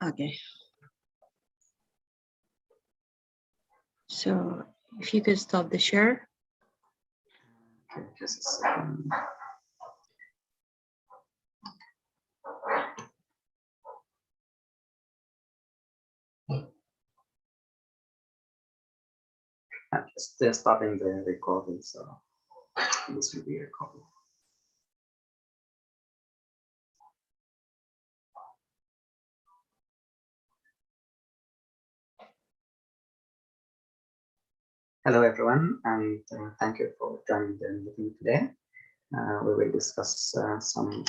Okay. So if you could stop the share. Okay, just a second. I'm just starting the recording, so this will be recorded. Hello, everyone, and thank you for joining the meeting today. We will discuss some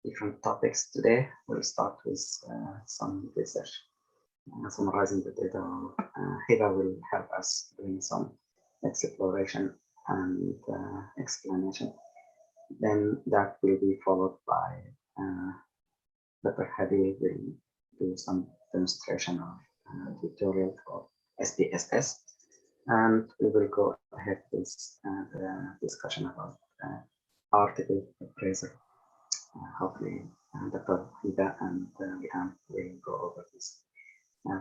different topics today. We'll start with some research, summarizing the data. Hiba will help us doing some exploration and explanation. Then that will be followed by Dr. Hadi will do some demonstration of tutorial for SPSS, and we will go ahead with the discussion about article appraisal. Hopefully, Dr. Hiba and Liam will go over this.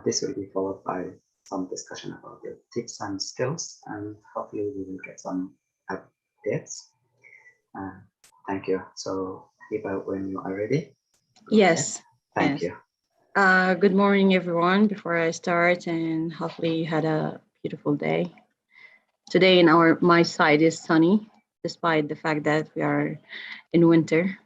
This will be followed by some discussion about the tips and skills, and hopefully we will get some updates. Thank you. So, Hiba, when you are ready. Yes. Thank you. Good morning, everyone. Before I start, and hopefully you had a beautiful day. Today in my side is sunny, despite the fact that we are in winter.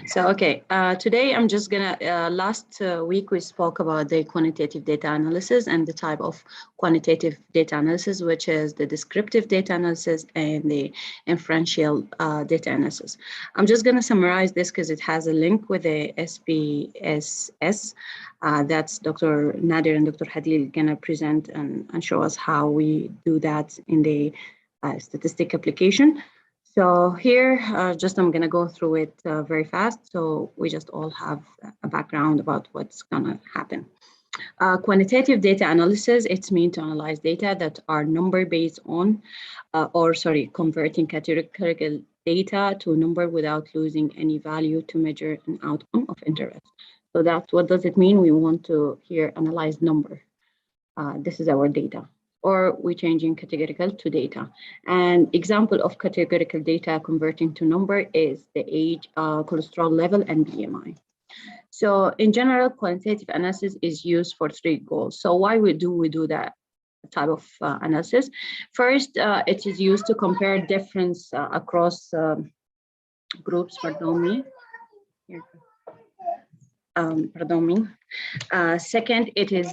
So, okay, today I'm just gonna, last week we spoke about the quantitative data analysis and the type of quantitative data analysis, which is the descriptive data analysis and the inferential data analysis. I'm just gonna summarize this because it has a link with the SPSS. That's Dr. Nadir and Dr. Hadil gonna present and show us how we do that in the statistic application. So here, just I'm going to go through it very fast, so we just all have a background about what's going to happen. Quantitative data analysis, it's meant to analyze data that are number based on, converting categorical data to a number without losing any value to measure an outcome of interest. So that's what does it mean? We want to here analyze number. This is our data. Or we're changing categorical to data. An example of categorical data converting to number is the age, cholesterol level, and BMI. So in general, quantitative analysis is used for 3 goals. So why do we do that type of analysis? First, it is used to compare difference across groups, pardon me. Second, it is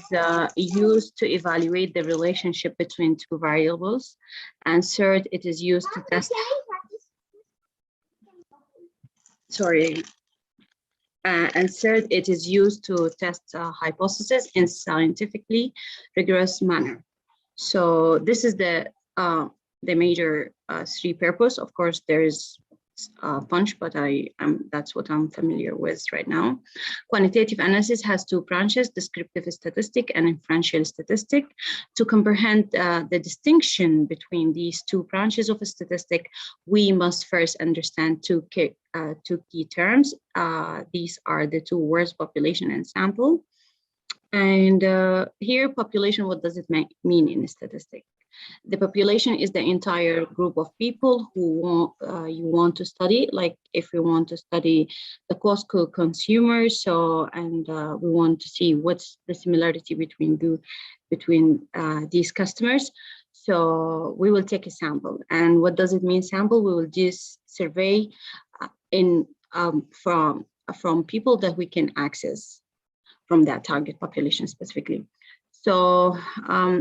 used to evaluate the relationship between 2 variables. And third, it is used to test. And third, it is used to test hypotheses in scientifically rigorous manner. So this is the major 3 purpose. Of course, there is bunch, but that's what I'm familiar with right now. Quantitative analysis has 2 branches, descriptive statistic and inferential statistic. To comprehend the distinction between these 2 branches of a statistic, we must first understand 2 key terms. These are the 2 words, population and sample. And here, population, what does it mean in a statistic? The population is the entire group of people who you want to study. Like if we want to study the Costco consumers, we want to see what's the similarity between these customers. So we will take a sample. And what does it mean sample? We will just survey from people that we can access from that target population specifically. So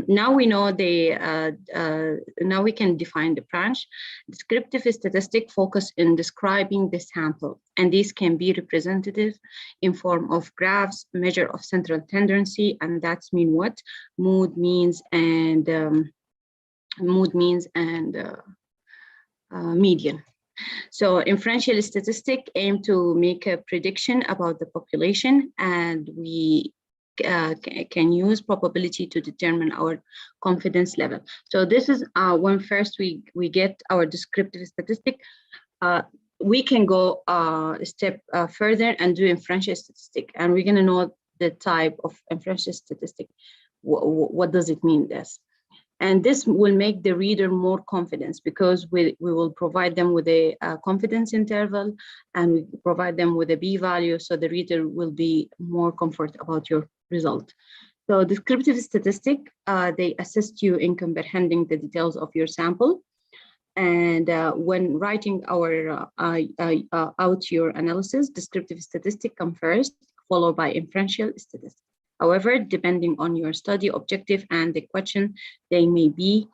now we know now we can define the branch. Descriptive statistic focus in describing the sample, and these can be representative in form of graphs, measure of central tendency, and that's mean what? Mood means and median. So inferential statistic aim to make a prediction about the population, and we can use probability to determine our confidence level. So this is when first we get our descriptive statistic. we can go a step further and do inferential statistic, and we're going to know the type of inferential statistic. What does it mean, this? And this will make the reader more confident, because we will provide them with a confidence interval, and we provide them with a p-value, so the reader will be more comfortable about your result. So descriptive statistic, they assist you in comprehending the details of your sample. And when writing out your analysis, descriptive statistic come first, followed by inferential statistic. However, depending on your study objective and the question, they may be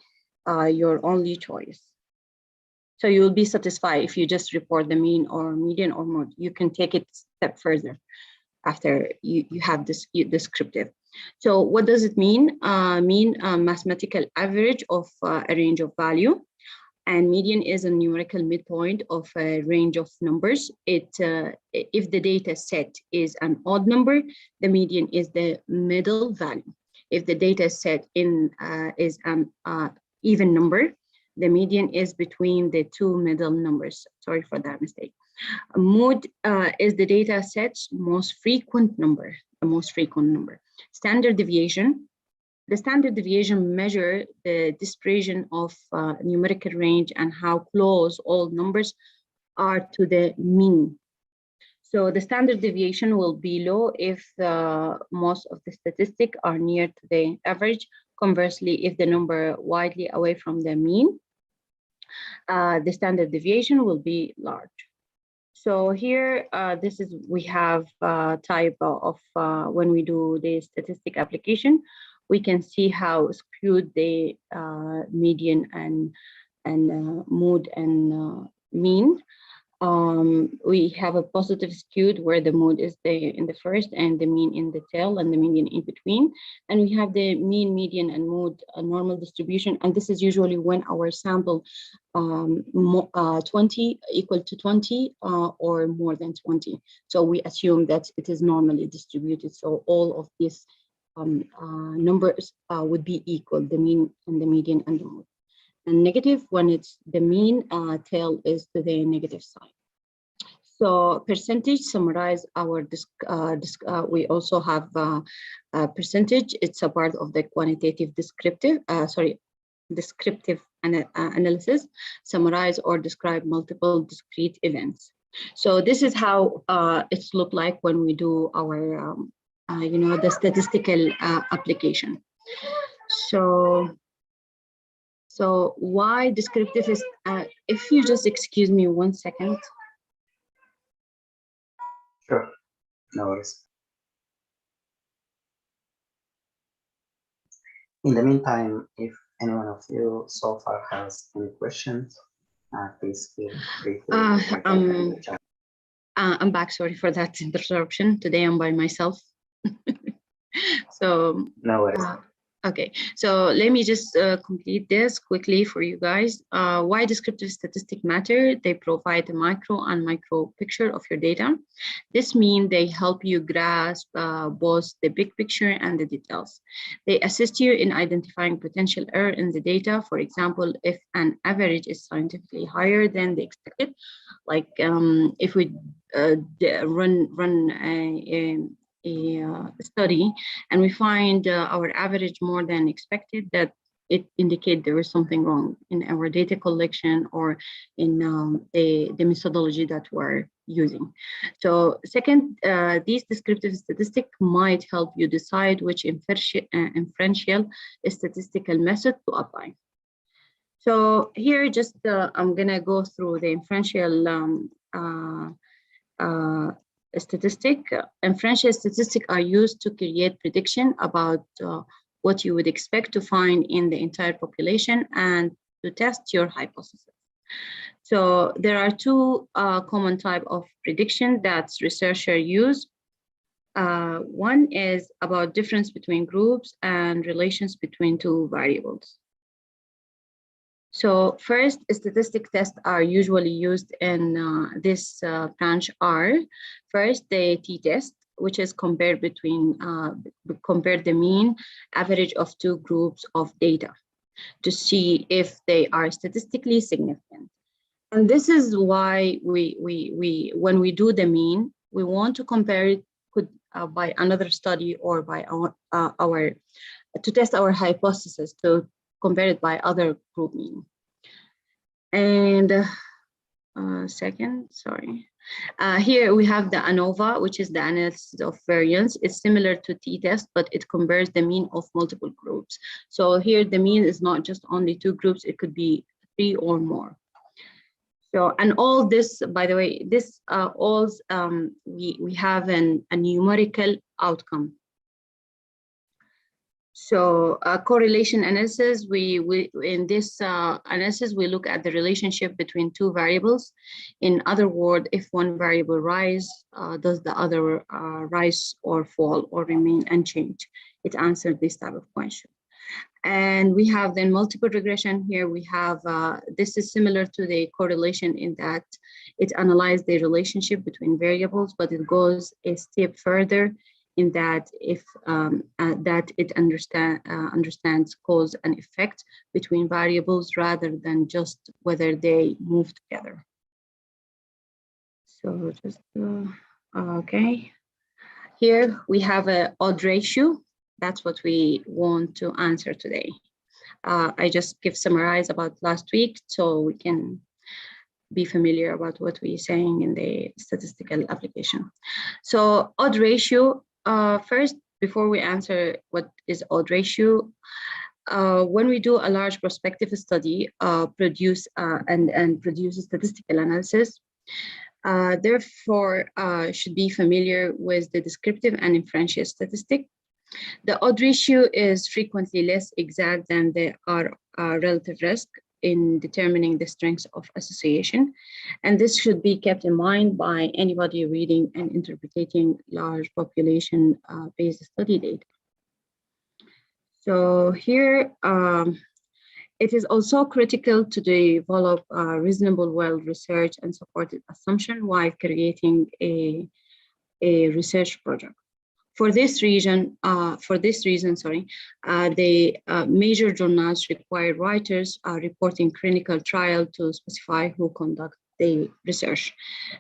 your only choice. So you will be satisfied if you just report the mean or median or mode. You can take it a step further after you have this descriptive. So what does it mean? Mean mathematical average of a range of value. And median is a numerical midpoint of a range of numbers. If the data set is an odd number, the median is the middle value. If the data set is an even number, the median is between the two middle numbers. Sorry for that mistake. Mode is the data set's most frequent number, the most frequent number. Standard deviation. The standard deviation measure the dispersion of numerical range and how close all numbers are to the mean. So the standard deviation will be low if most of the statistics are near to the average. Conversely, if the number widely away from the mean, the standard deviation will be large. So here, we have type of when we do the statistic application, we can see how skewed the median and mode and mean. We have a positive skewed where the mode is in the first and the mean in the tail and the median in between. And we have the mean, median, and mode normal distribution. And this is usually when our sample 20 equal to 20 or more than 20. So we assume that it is normally distributed. So all of these numbers would be equal, the mean and the median and the mode. And negative when it's the mean tail is to the negative side. So percentage summarize our we also have percentage. It's a part of the quantitative descriptive analysis, summarize or describe multiple discrete events. So this is how it's look like when we do our the statistical application. So why descriptive is, if you just excuse me 1 second. Sure, no worries. In the meantime, if anyone of you so far has any questions, please feel free to I'm back, sorry for that interruption. Today I'm by myself. So no worries. Okay, so let me just complete this quickly for you guys. Why descriptive statistics matter? They provide a micro and micro picture of your data. This means they help you grasp both the big picture and the details. They assist you in identifying potential error in the data. For example, if an average is scientifically higher than the expected, like if we run a study and we find our average more than expected, that it indicates there is something wrong in our data collection or in the methodology that we're using. So second, these descriptive statistics might help you decide which inferential statistical method to apply. So here just I'm gonna go through the inferential statistic. Inferential statistics are used to create prediction about what you would expect to find in the entire population and to test your hypothesis. So there are two common types of prediction that researchers use. One is about difference between groups and relations between two variables. So first, statistic tests are usually used in this branch are. First, the t-test, which is compare the mean average of two groups of data to see if they are statistically significant. And this is why when we do the mean, we want to compare it by another study or by our to test our hypothesis, to compare it by other group mean. And here we have the Anova, which is the analysis of variance. It's similar to t-test, but it compares the mean of multiple groups. So here the mean is not just only 2 groups, it could be 3 or more. So, and all this, by the way, this we have a numerical outcome. So correlation analysis, in this analysis, we look at the relationship between 2 variables. In other words, if one variable rise, does the other rise or fall or remain unchanged? It answered this type of question. And we have then multiple regression. Here we have, this is similar to the correlation in that it analyzes the relationship between variables, but it goes a step further in that if that it understands cause and effect between variables rather than just whether they move together. So just, okay. Here we have an odd ratio. That's what we want to answer today. I just summarize about last week so we can be familiar about what we're saying in the statistical application. So odd ratio, first, before we answer what is odd ratio, when we do a large prospective study, produce a statistical analysis, therefore should be familiar with the descriptive and inferential statistic. The odd ratio is frequently less exact than the relative risk in determining the strength of association. And this should be kept in mind by anybody reading and interpreting large population-based study data. So here, it is also critical to develop reasonable, well-researched and supported assumption while creating a research project. For this reason, the major journals require writers reporting clinical trial to specify who conduct the research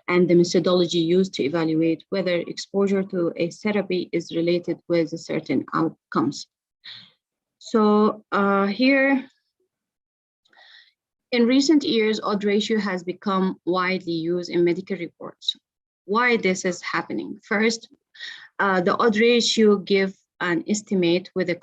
and the methodology used to evaluate whether exposure to a therapy is related with certain outcomes. So here, in recent years, odd ratio has become widely used in medical reports. Why this is happening? First, the odd ratio gives an estimate with a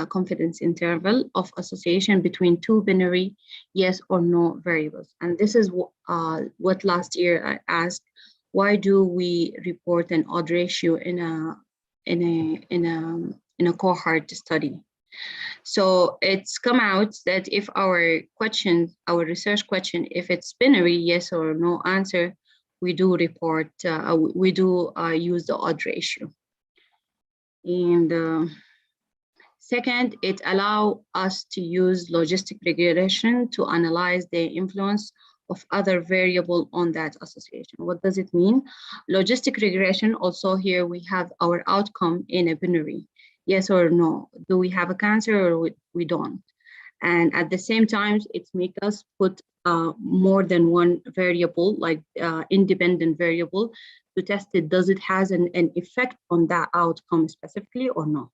confidence interval of association between 2 binary yes or no variables. And this is what last year I asked, why do we report an odd ratio in a cohort study? So it's come out that if our research question, if it's binary yes or no answer, we do report, use the odd ratio. And second, it allows us to use logistic regression to analyze the influence of other variable on that association. What does it mean? Logistic regression, also here we have our outcome in a binary, yes or no. Do we have a cancer or we don't? And at the same time, it makes us put more than one variable, like independent variable, to test it. Does it has an effect on that outcome specifically or not?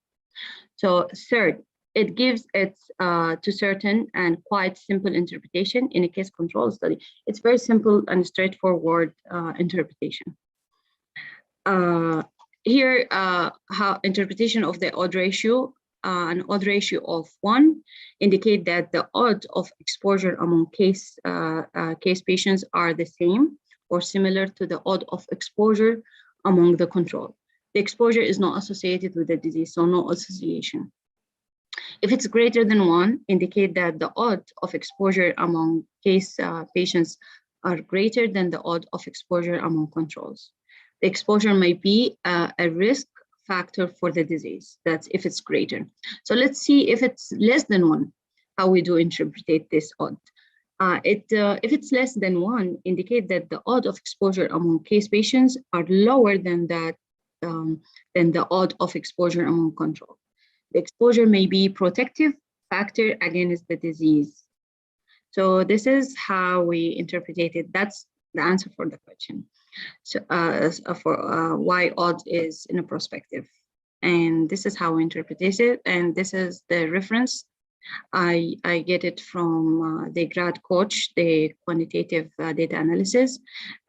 So third, it gives it to certain and quite simple interpretation in a case control study. It's very simple and straightforward interpretation. Here, how interpretation of the odd ratio. An odd ratio of 1 indicate that the odds of exposure among case patients are the same or similar to the odd of exposure among the control. The exposure is not associated with the disease, so no association. If it's greater than 1, indicate that the odds of exposure among case patients are greater than the odds of exposure among controls. The exposure may be a risk factor for the disease. That's if it's greater. So let's see if it's less than 1, how we do interpret this odd. If it's less than 1, indicate that the odd of exposure among case patients are lower than that than the odd of exposure among control. The exposure may be protective factor against the disease. So this is how we interpreted it. That's the answer for the question. So for why odds is in a perspective. And this is how we interpret it. And this is the reference. I get it from the grad coach, the quantitative data analysis.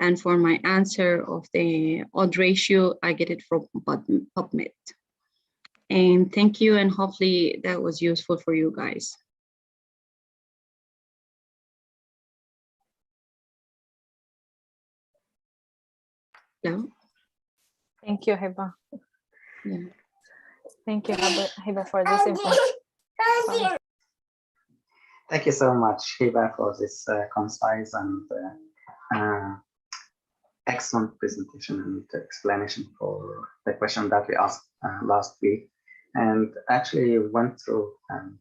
And for my answer of the odd ratio, I get it from PubMed. And thank you, and hopefully that was useful for you guys. No? Thank you, Hiba. Yeah. Thank you, Hiba, for this information. Thank you so much, Hiba, for this concise and excellent presentation and explanation for the question that we asked last week, and actually went through, and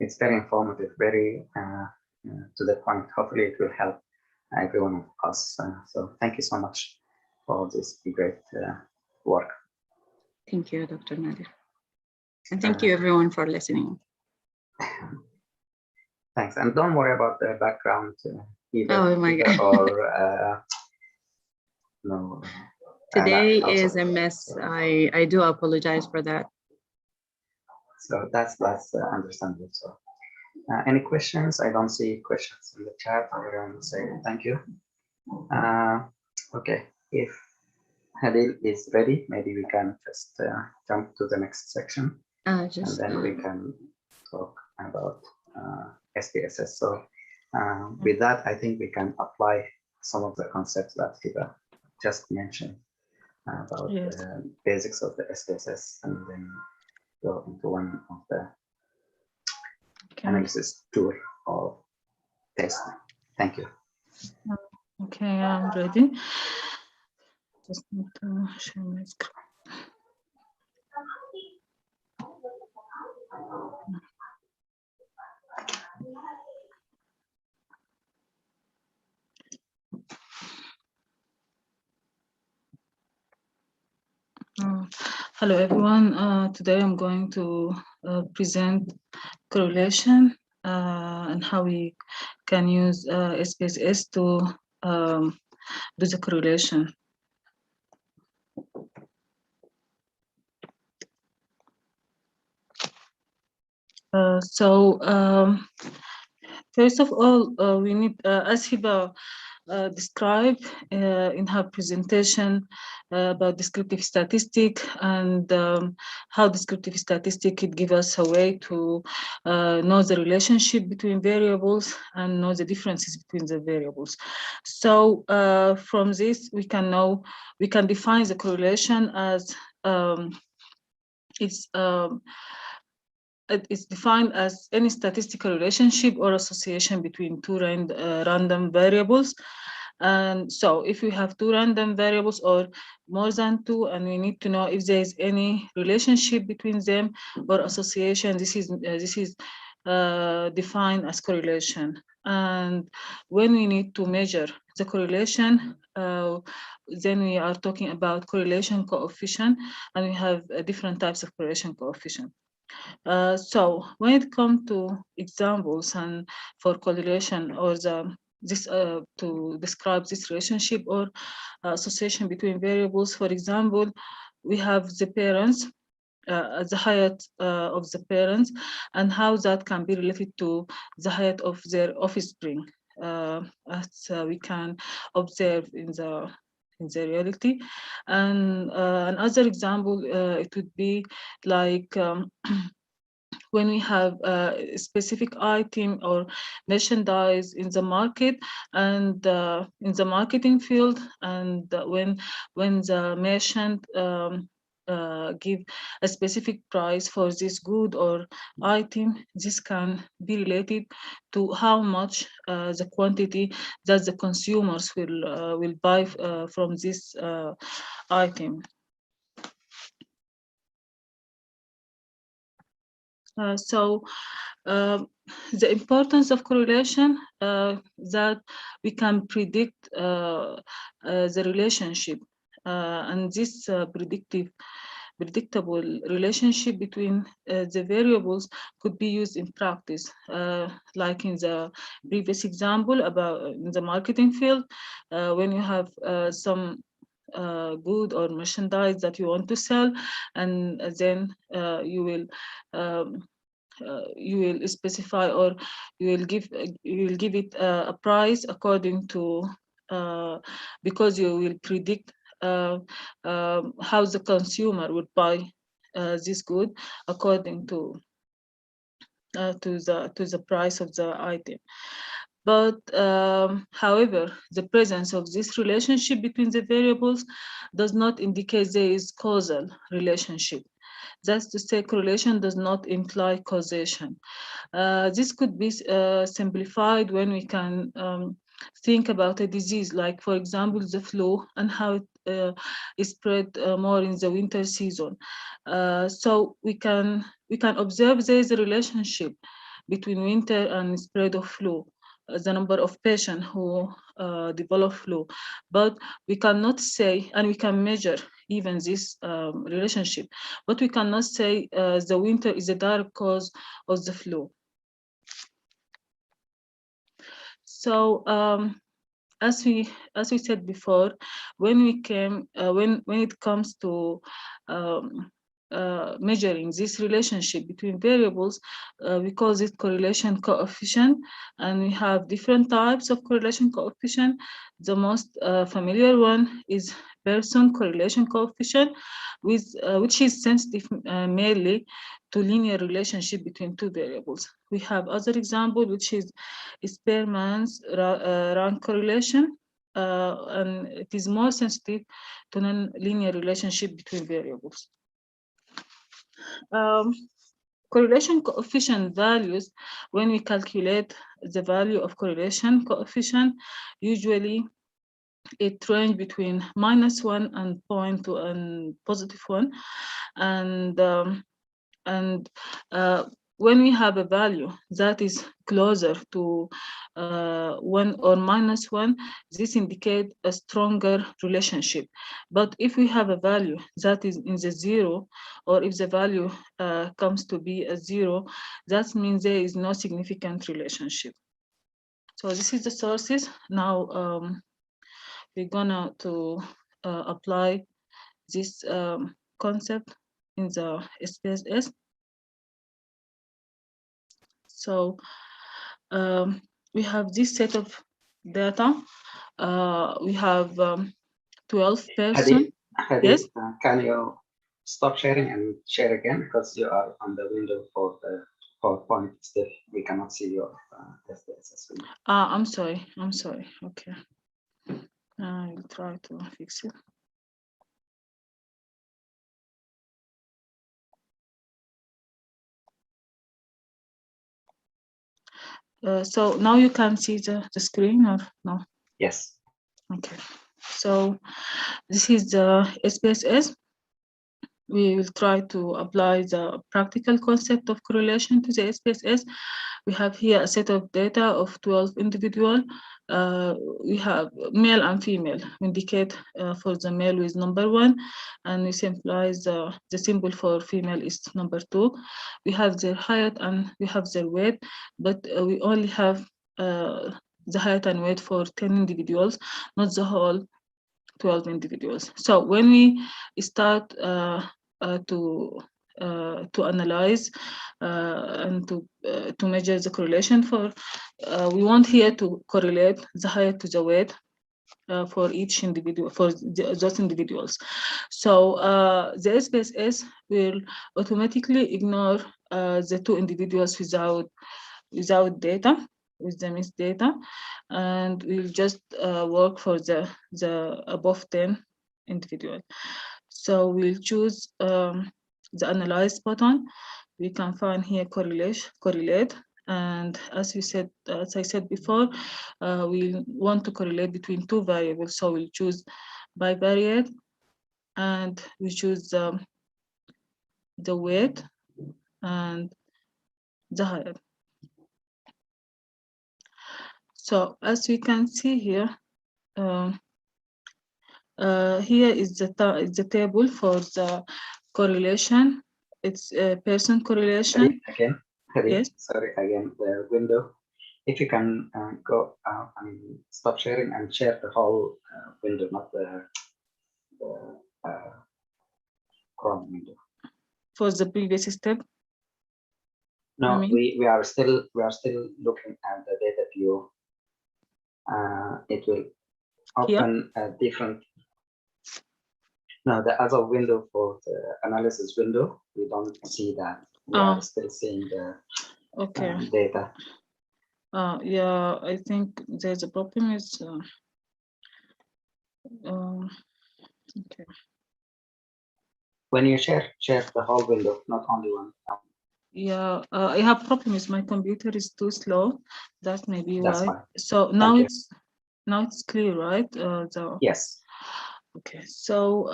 it's very informative, very to the point. Hopefully it will help every one of us. So thank you so much for this great work. Thank you, Dr. Nadir. And thank you everyone for listening. Thanks, and don't worry about the background either. Oh my God. Or no. Today is a mess. So I do apologize for that. So that's understandable. So any questions? I don't see questions in the chat. I want to say thank you. Okay, if Hadil is ready, maybe we can just jump to the next section, and then we can talk about SPSS. So with that, I think we can apply some of the concepts that Hiba just mentioned about the basics of the SPSS, and then go into one of the analysis tool or test. Thank you. Okay, I'm ready. Just need to share my screen. Hello everyone. Today I'm going to present correlation and how we can use SPSS to do the correlation. First of all, we need, as Hiba described in her presentation about descriptive statistic, and how descriptive statistic could give us a way to know the relationship between variables and know the differences between the variables. So from this, we can define the correlation as it's defined as any statistical relationship or association between two random variables. And so if we have two random variables or more than two, and we need to know if there is any relationship between them or association, this is defined as correlation. And when we need to measure the correlation, then we are talking about correlation coefficient, and we have different types of correlation coefficient. So when it comes to examples and for correlation or to describe this relationship or association between variables, for example, we have the parents, the height of the parents, and how that can be related to the height of their offspring, as we can observe in the reality. And another example, it would be like when we have a specific item or merchandise in the market and in the marketing field, and when the merchant give a specific price for this good or item, this can be related to how much the quantity that the consumers will buy from this item. The importance of correlation, that we can predict the relationship, and this predictive predictable relationship between the variables could be used in practice, like in the previous example about in the marketing field, when you have some good or merchandise that you want to sell, and then you will specify, or you will give it a price according to because you will predict how the consumer would buy this good according to the price of the item. But however, the presence of this relationship between the variables does not indicate there is causal relationship. That's to say, correlation does not imply causation. This could be simplified when we can think about a disease, like, for example, the flu, and how it is spread more in the winter season. So we can observe there is a relationship between winter and spread of flu, the number of patients who develop flu, but we cannot say, and we can measure even this relationship, but we cannot say the winter is a direct cause of the flu. So as we said before, when it comes to measuring this relationship between variables, we call it correlation coefficient, and we have different types of correlation coefficient. The most familiar one is Pearson correlation coefficient, which is sensitive mainly to linear relationship between two variables. We have other example, which is Spearman's rank correlation, and it is more sensitive to non-linear relationship between variables. Correlation coefficient values, when we calculate the value of correlation coefficient, usually it range between -1 and 0.2 and +1, and when we have a value that is closer to 1 or -1, this indicates a stronger relationship. But if we have a value that is in the 0, or if the value comes to be a 0, that means there is no significant relationship. So this is the sources. Now we're gonna to apply this concept in the Spss. So we have this set of data. We have 12 persons. Yes? Can you stop sharing and share again, because you are on the window for the PowerPoint still. We cannot see your Spss window. I'm sorry. Okay. I'll try to fix it. So now you can see the screen, or no? Yes. Okay. So this is the Spss. We will try to apply the practical concept of correlation to the Spss. We have here a set of data of 12 individuals. We have male and female. We indicate for the male with number 1, and we symbolize the symbol for female is number 2. We have their height and we have their weight, but we only have the height and weight for 10 individuals, not the whole 12 individuals. So when we start to analyze and to measure the correlation for, we want here to correlate the height to the weight for each individual, for those individuals. So the Spss will automatically ignore the 2 individuals without data, with the missed data, and we'll just work for the above 10 individual. So we'll choose the analyze button. We can find here correlate, and as I said before, we want to correlate between 2 variables. So we'll choose bivariate, and we choose the weight and the height. So as we can see here, here is the table for the correlation. It's a person correlation. Again, Hadi, Yes. sorry, again, the window. If you can go, stop sharing and share the whole window, not the Chrome window. For the previous step. No, mean? we are still looking at the data view. It will open a different. No, the other window for the analysis window, we don't see that. We are still seeing the data. Yeah, I think there's a problem. Is okay. When you share the whole window, not only one. Yeah, I have problem with my computer is too slow. That may be That's why. fine. So now it's clear, right? Yes. Okay, so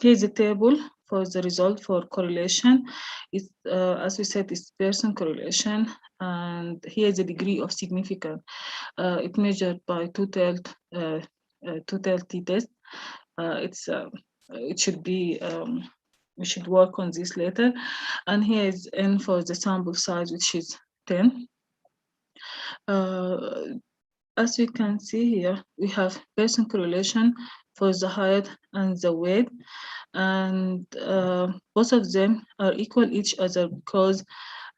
here's a table for the result for correlation. It's as we said, it's person correlation, and here's the degree of significance. It measured by two-tailed t-test. It should be. We should work on this later. And here is n for the sample size, which is 10. As we can see here, we have person correlation for the height and the weight, and both of them are equal each other because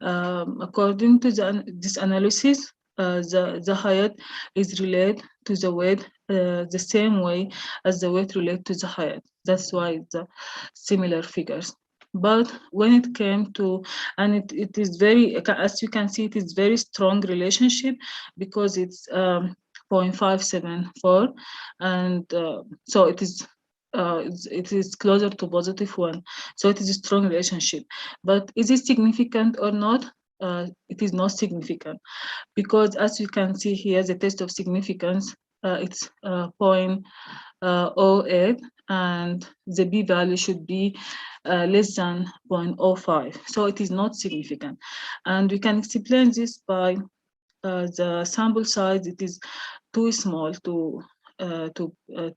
according to this analysis, the height is related to the weight the same way as the weight related to the height. That's why the similar figures. But when it came to, and it is very, as you can see, it is very strong relationship because it's 0.574, and so it is closer to +1. So it is a strong relationship. But is it significant or not? It is not significant because, as you can see here, the test of significance, it's 0.08, and the p-value should be less than 0.05. So it is not significant. And we can explain this by the sample size. It is too small to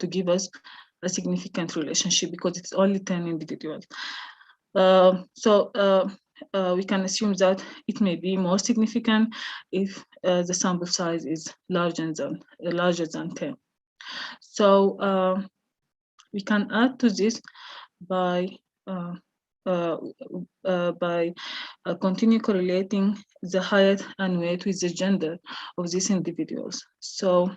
give us a significant relationship because it's only 10 individuals. We can assume that it may be more significant if the sample size is larger than 10. So we can add to this by continue correlating the height and weight with the gender of these individuals. So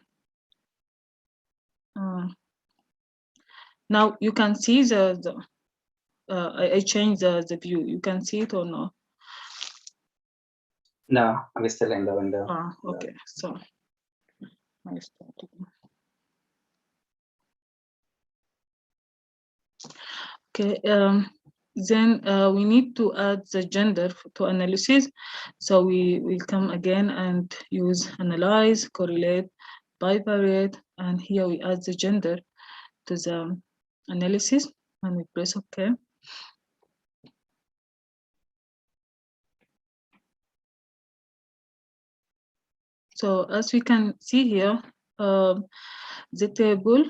now you can see I changed the view. You can see it or no? No, I'm still in the window. Okay. So I started. Okay. Then we need to add the gender to analysis. So we will come again and use analyze, correlate, bivariate, and here we add the gender to the analysis, and we press OK. So as we can see here, the table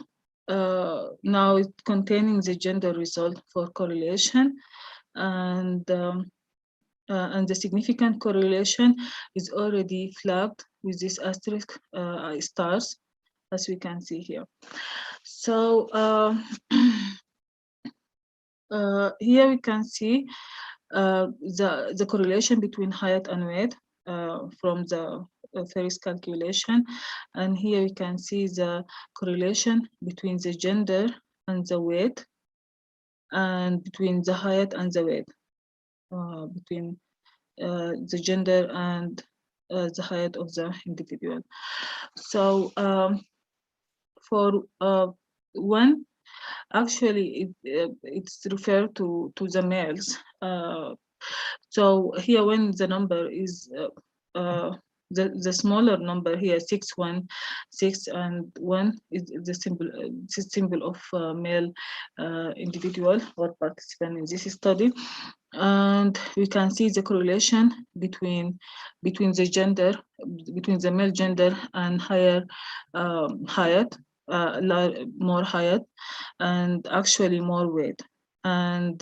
now is containing the gender result for correlation, and the significant correlation is already flagged with this asterisk stars, as we can see here. So here we can see the correlation between height and weight from the first calculation, and here we can see the correlation between the gender and the weight, and between the height and the weight, between the gender and the height of the individual. So for one, actually it's referred to the males. So here, when the number is the smaller number here, 6, 1, 6, and 1 is the symbol of male individual or participant in this study, and we can see the correlation between the gender, between the male gender and higher height, more height, and actually more weight. And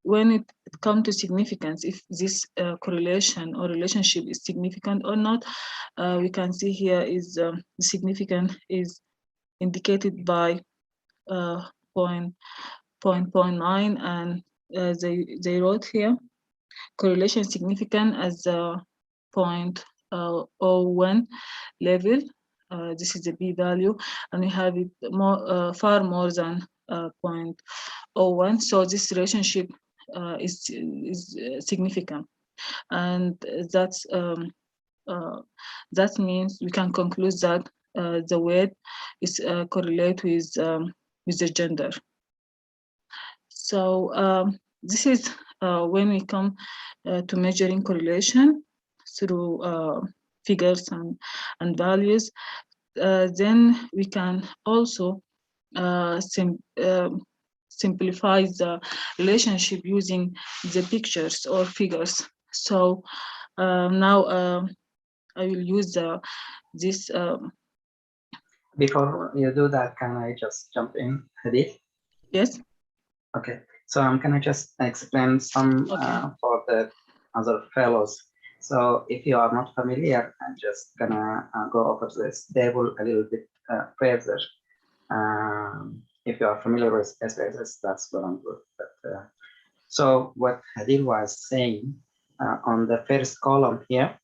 when it comes to significance, if this correlation or relationship is significant or not, we can see here is significant is indicated by 0.9, and they wrote here correlation significant as 0.01 level. This is the p-value, and we have it more far more than 0.01. So this relationship is significant, and that means we can conclude that the weight is correlate with the gender. So this is when we come to measuring correlation through figures and values. Then we can also simplify the relationship using the pictures or figures. So now I will use this. Before you do that, can I just jump in, Hadith? Yes. Okay, so can I just explain some for the other fellows? So if you are not familiar, I'm just gonna go over this table a little bit further. If you are familiar with Spss, that's what I'm good. But, so what Hadil was saying, on the first column here,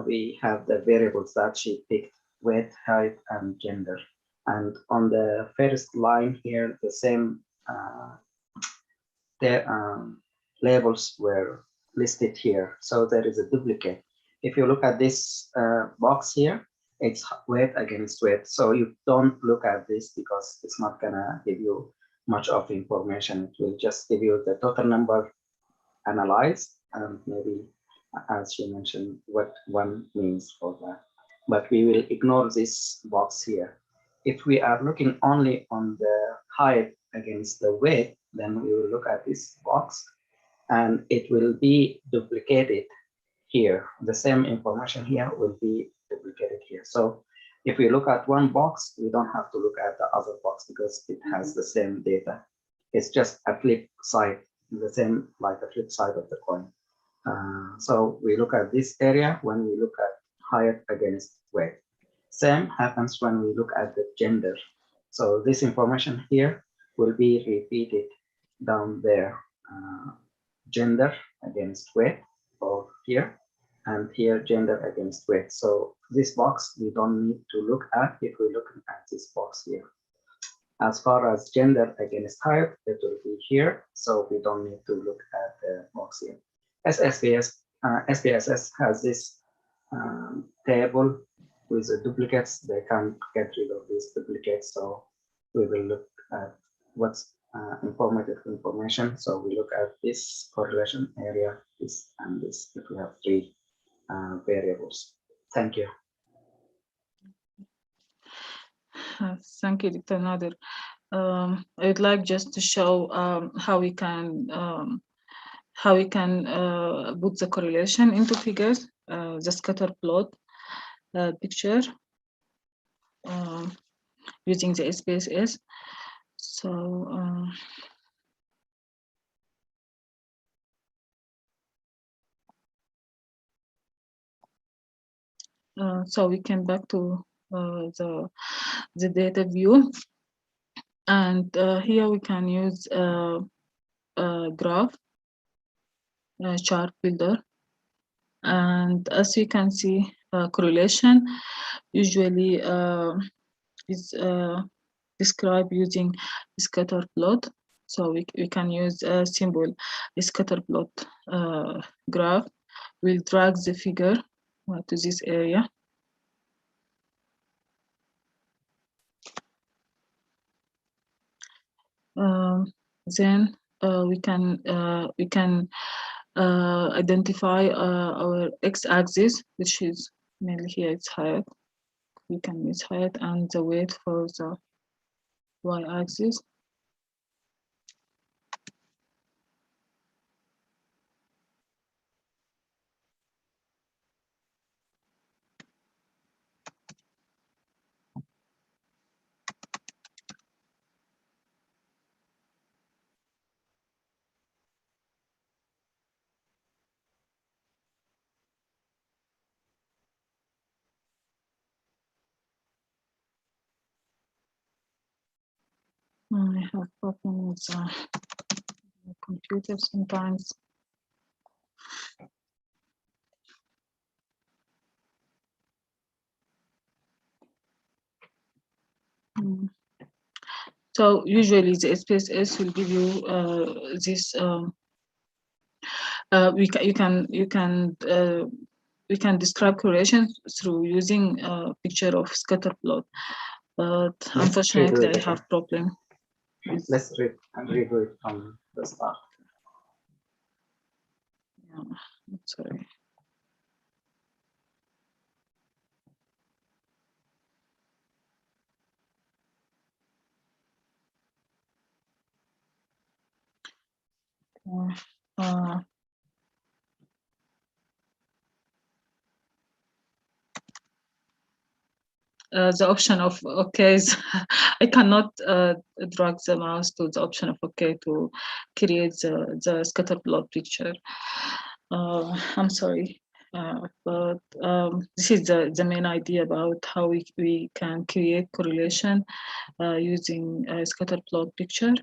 we have the variables that she picked: weight, height, and gender. And on the first line here, the same labels were listed here. So there is a duplicate. If you look at this box here, it's weight against weight. So you don't look at this because it's not gonna give you much of information. It will just give you the total number analyzed and maybe, as you mentioned, what one means for that. But we will ignore this box here. If we are looking only on the height against the weight, then we will look at this box and it will be duplicated here. The same information here will be duplicated here. So if we look at one box, we don't have to look at the other box because it has the same data. It's just a flip side, the same like a flip side of the coin. So we look at this area when we look at height against weight. Same happens when we look at the gender. So this information here will be repeated down there. Gender against weight, or here, and here gender against weight. So this box we don't need to look at if we look at this box here. As far as gender against height, it will be here, so we don't need to look at the box here. As SPSS has this table with the duplicates, they can't get rid of these duplicates, so we will look at what's informative information. So we look at this correlation area, this and this, if we have three variables. Thank you. Thank you, Dr. Nader. I would like just to show how we can put the correlation into figures, the scatter plot picture using the SPSS. So so we came back to the data view, and here we can use graph chart builder, and as you can see, correlation usually is described using scatter plot. So we can use a symbol, a scatter plot graph. We'll drag the figure to this area. Then we can identify our x-axis, which is mainly here. It's height. We can use height, and the weight for the y-axis. I have problem with my computer sometimes. So usually the Spss will give you this. We can describe correlation through using a picture of scatter plot, but unfortunately I have problem. Let's review it from the start. Yeah, I'm sorry. The option of OKs, I cannot drag the mouse to the option of OK to create the scatter plot picture. I'm sorry, but this is the main idea about how we can create correlation using a scatter plot picture,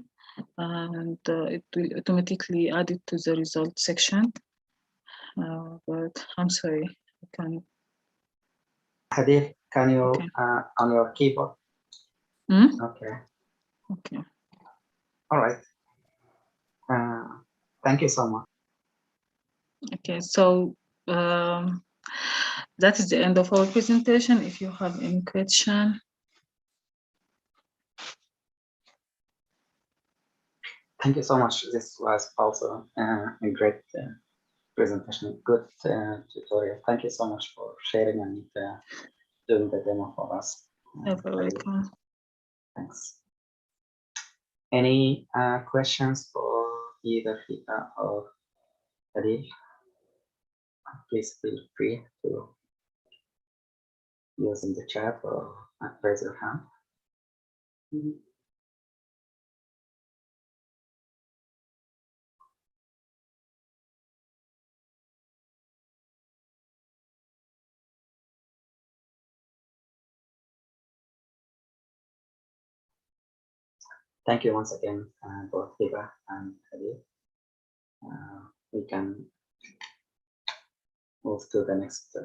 and it will automatically add it to the result section. But I'm sorry, I can. Hadith, can you Okay. on your keyboard? Okay. Okay. All right. Thank you so much. Okay, so that is the end of our presentation. If you have any question. Thank you so much. This was also a great presentation, good tutorial. Thank you so much for sharing and doing the demo for us. You're welcome. Thanks. Any questions for either Hita or Adil? Please feel free to use in the chat or raise your hand. Thank you once again, both Hiba and Adil. We can move to the next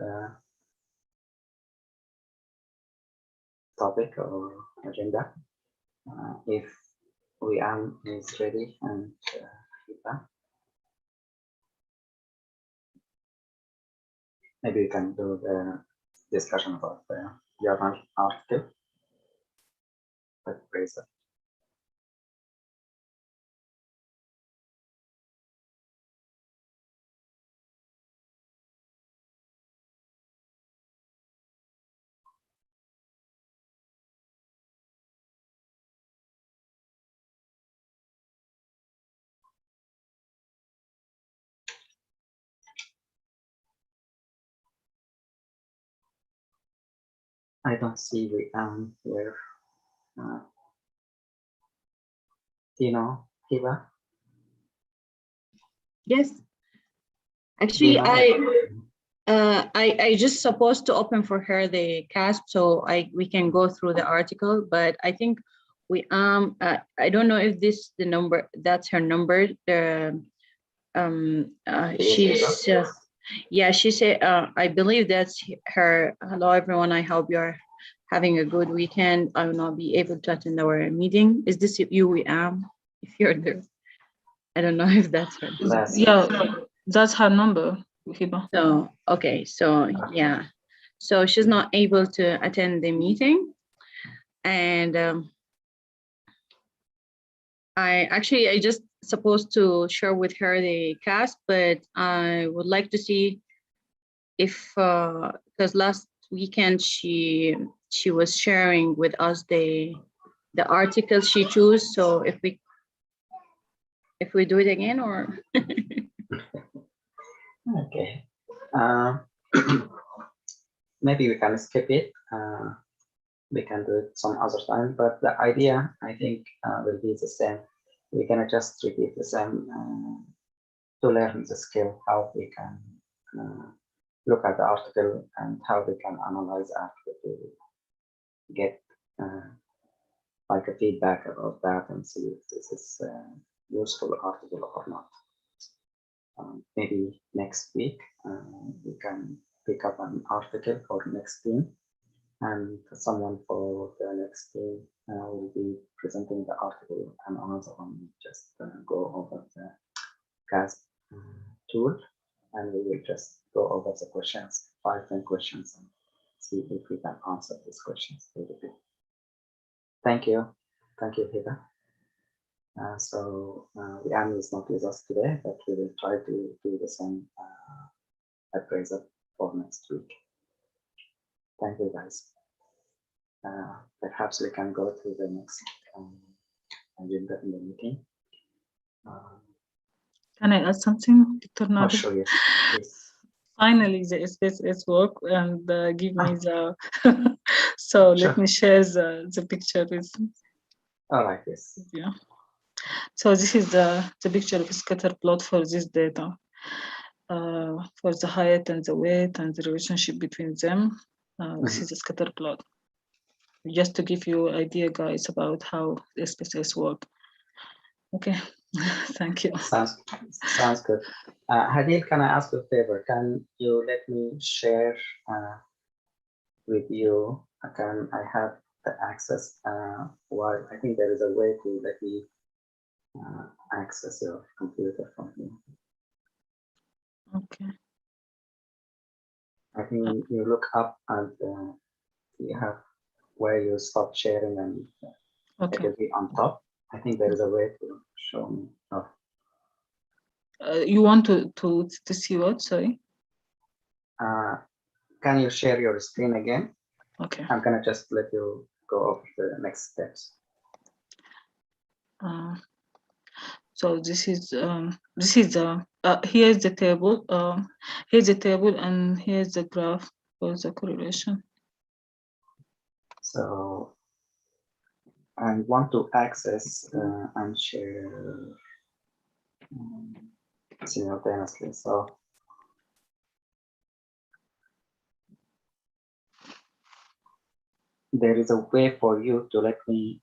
topic or agenda. If is ready and Hiba, maybe we can do the discussion about the journal article. I don't see we here. Do you know Hiba? Yes. Actually, I just supposed to open for her the CASP so we can go through the article, but I think we I don't know if this the number that's her number. She's yeah, she said I believe that's her. Hello everyone, I hope you're having a good weekend. I will not be able to attend our meeting. Is this you? If you're there, I don't know if that's her. Yeah, that's her number, Hiba. So okay, so yeah, so she's not able to attend the meeting, and I just supposed to share with her the CASP, but I would like to see if because last weekend she was sharing with us the article she chose. So if we do it again or okay, maybe we can skip it. We can do it some other time, but the idea I think will be the same. We're gonna just repeat the same to learn the skill, how we can look at the article and how we can analyze the article to get like a feedback about that and see if this is a useful article or not. Maybe next week we can pick up an article for next team, and someone for the next team will be presenting the article, and another one just go over the CAST tool, and we will just go over the questions, 5-10 questions, and see if we can answer these questions. Thank you, Hida. So Liam is not with us today, but we will try to do the same appraisal for next week. Thank you, guys. Perhaps we can go to the next agenda in the meeting. Can I add something, Dr. Oh, Nader? sure, yes, please. Finally, the Spss work and give me the. So Sure. let me share the picture with. All right, yes. Yeah. So this is the picture of scatter plot for this data, for the height and the weight and the relationship between them. This is the scatter plot. Just to give you idea, guys, about how the Spss work. Okay, thank you. Sounds good. Hadil, can I ask you a favor? Can you let me share with you? Can I have the access? While I think there is a way to let me access your computer from here. Okay. I think you look up and you have where you stop sharing and it will be on top. I think there is a way to show me. Oh. You want to see what? Sorry. Can you share your screen again? Okay. I'm gonna just let you go over the next steps. So this is here's the table. Here's the table and here's the graph for the correlation. So I want to access and share simultaneously. So there is a way for you to let me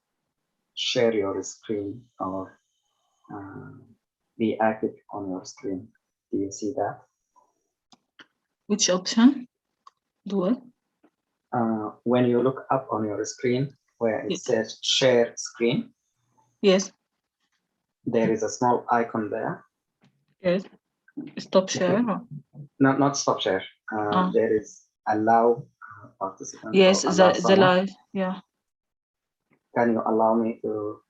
share your screen or be active on your screen. Do you see that? Which option? Do what? When you look up on your screen where it says share screen. Yes. There is a small icon there. Yes. Stop share? No, not stop share. There is allow participant. Yes, the live. Yeah. Can you allow me to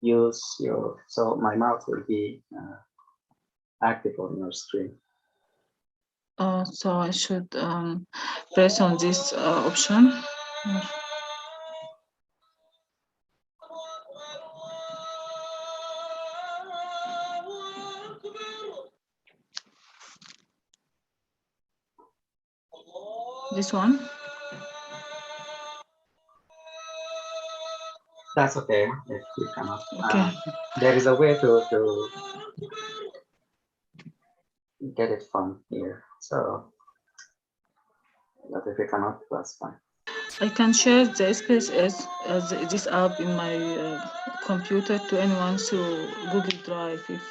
use your, so my mouse will be active on your screen. So I should press on this option. This one? That's okay if you cannot. Okay. There is a way to get it from here. So, but if you cannot, that's fine. I can share the Spss as this app in my computer to anyone through Google Drive if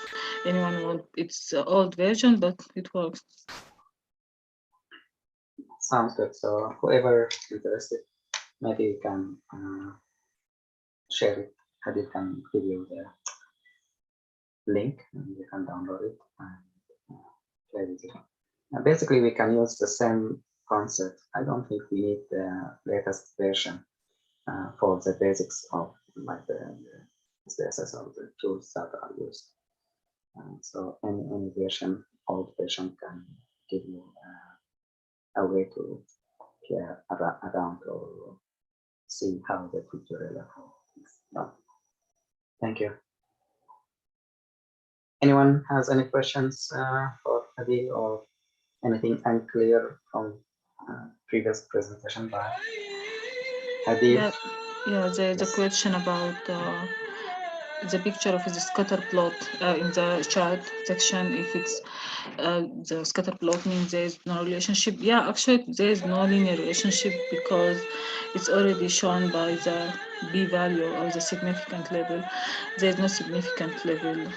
anyone wants. It's an old version, but it works. Sounds good. So whoever is interested, maybe you can share it. Hadid can give you the link and you can download it and play with it. And basically, we can use the same concept. I don't think we need the latest version for the basics of like the Spss or the tools that are used. So any version, old version can give you a way to play around or see how the tutorial is done. Thank you. Anyone has any questions for Hadid or anything unclear from previous presentation by Hadid? Yeah, there's a question about the picture of the scatter plot in the chart section. If it's the scatter plot means there is no relationship. Yeah, actually there is no linear relationship because it's already shown by the p-value or the significant level. There is no significant level.